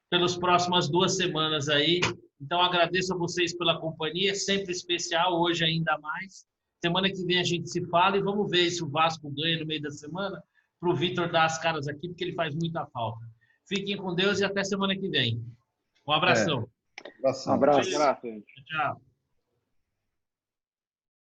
pelas próximas 2 semanas aí. Então, agradeço a vocês pela companhia, sempre especial, hoje ainda mais. Semana que vem a gente se fala e vamos ver se o Vasco ganha no meio da semana, para o Vitor dar as caras aqui, porque ele faz muita falta. Fiquem com Deus e até semana que vem. Um abração. Abração. Um abraço. Graças. Tchau.